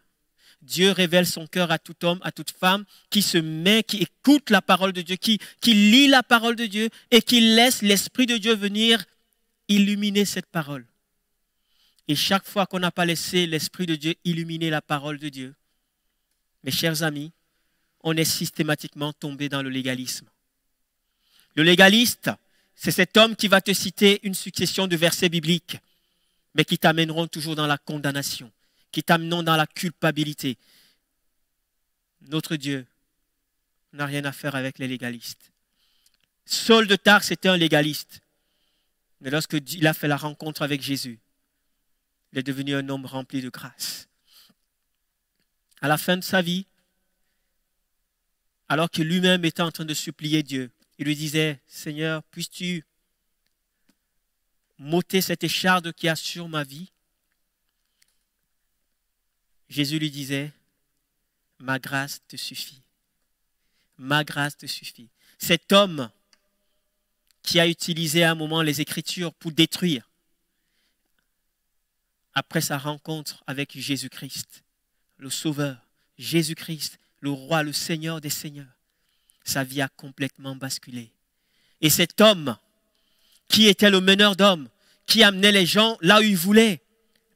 Dieu révèle son cœur à tout homme, à toute femme qui se met, qui écoute la parole de Dieu, qui lit la parole de Dieu et qui laisse l'Esprit de Dieu venir illuminer cette parole. Et chaque fois qu'on n'a pas laissé l'Esprit de Dieu illuminer la parole de Dieu, mes chers amis, on est systématiquement tombé dans le légalisme. Le légaliste, c'est cet homme qui va te citer une succession de versets bibliques, mais qui t'amèneront toujours dans la condamnation, qui t'amèneront dans la culpabilité. Notre Dieu n'a rien à faire avec les légalistes. Saul de Tarse était un légaliste. Mais lorsqu'il a fait la rencontre avec Jésus, il est devenu un homme rempli de grâce. À la fin de sa vie, alors que lui-même était en train de supplier Dieu, il lui disait, Seigneur, puisses-tu m'ôter cette écharde qui a sur ma vie? Jésus lui disait, ma grâce te suffit. Ma grâce te suffit. Cet homme qui a utilisé à un moment les Écritures pour détruire, après sa rencontre avec Jésus-Christ, le Sauveur, Jésus-Christ, le Roi, le Seigneur des Seigneurs, sa vie a complètement basculé. Et cet homme, qui était le meneur d'hommes, qui amenait les gens là où il voulait,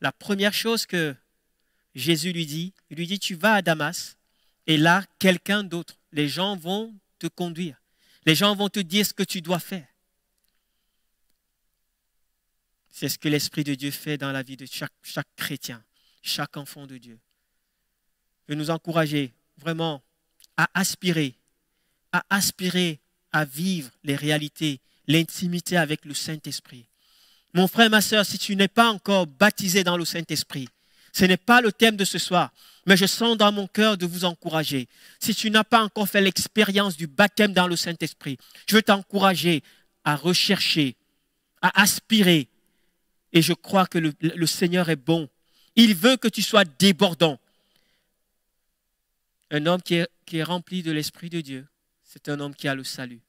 la première chose que Jésus lui dit, tu vas à Damas, et là, quelqu'un d'autre, les gens vont te conduire. Les gens vont te dire ce que tu dois faire. C'est ce que l'Esprit de Dieu fait dans la vie de chaque chrétien, chaque enfant de Dieu. Je veux nous encourager vraiment à aspirer à vivre les réalités, l'intimité avec le Saint-Esprit. Mon frère, ma sœur, si tu n'es pas encore baptisé dans le Saint-Esprit, ce n'est pas le thème de ce soir, mais je sens dans mon cœur de vous encourager. Si tu n'as pas encore fait l'expérience du baptême dans le Saint-Esprit, je veux t'encourager à rechercher, à aspirer. Et je crois que le Seigneur est bon. Il veut que tu sois débordant. Un homme qui est rempli de l'Esprit de Dieu, c'est un homme qui a le salut.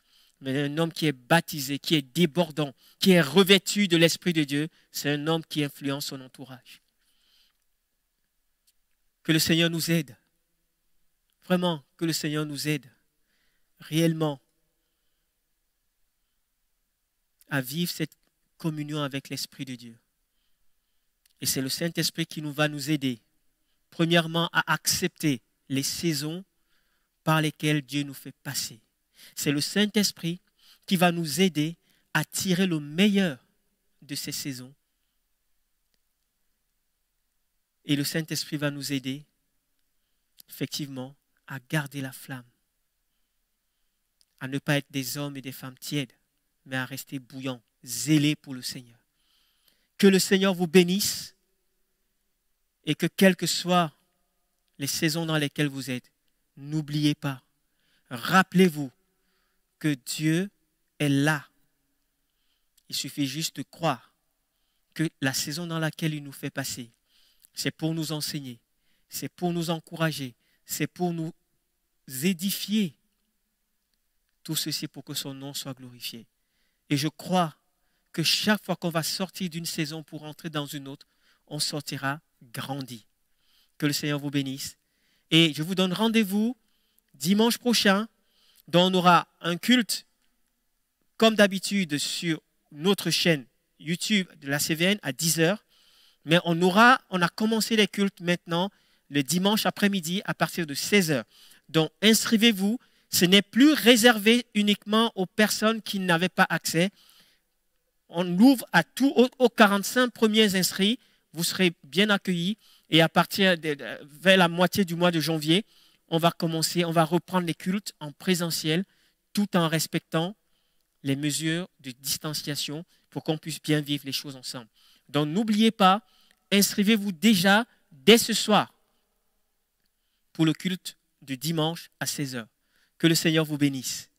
Mais un homme qui est baptisé, qui est débordant, qui est revêtu de l'Esprit de Dieu, c'est un homme qui influence son entourage. Que le Seigneur nous aide. Vraiment, que le Seigneur nous aide réellement à vivre cette communion avec l'Esprit de Dieu. Et c'est le Saint-Esprit qui va nous aider, premièrement, à accepter les saisons par lesquelles Dieu nous fait passer. C'est le Saint-Esprit qui va nous aider à tirer le meilleur de ces saisons. Et le Saint-Esprit va nous aider, effectivement, à garder la flamme, à ne pas être des hommes et des femmes tièdes, mais à rester bouillants, zélés pour le Seigneur. Que le Seigneur vous bénisse et que quelles que soient les saisons dans lesquelles vous êtes, n'oubliez pas, rappelez-vous que Dieu est là. Il suffit juste de croire que la saison dans laquelle il nous fait passer, c'est pour nous enseigner, c'est pour nous encourager, c'est pour nous édifier. Tout ceci pour que son nom soit glorifié. Et je crois que chaque fois qu'on va sortir d'une saison pour entrer dans une autre, on sortira grandi. Que le Seigneur vous bénisse. Et je vous donne rendez-vous dimanche prochain, dont on aura un culte, comme d'habitude, sur notre chaîne YouTube de la CVN à 10h. Mais on a commencé les cultes maintenant le dimanche après-midi à partir de 16h. Donc, inscrivez-vous. Ce n'est plus réservé uniquement aux personnes qui n'avaient pas accès. On ouvre à tous aux 45 premiers inscrits. Vous serez bien accueillis. Et à partir vers la moitié du mois de janvier, on va reprendre les cultes en présentiel tout en respectant les mesures de distanciation pour qu'on puisse bien vivre les choses ensemble. Donc n'oubliez pas, inscrivez-vous déjà dès ce soir pour le culte de dimanche à 16h. Que le Seigneur vous bénisse.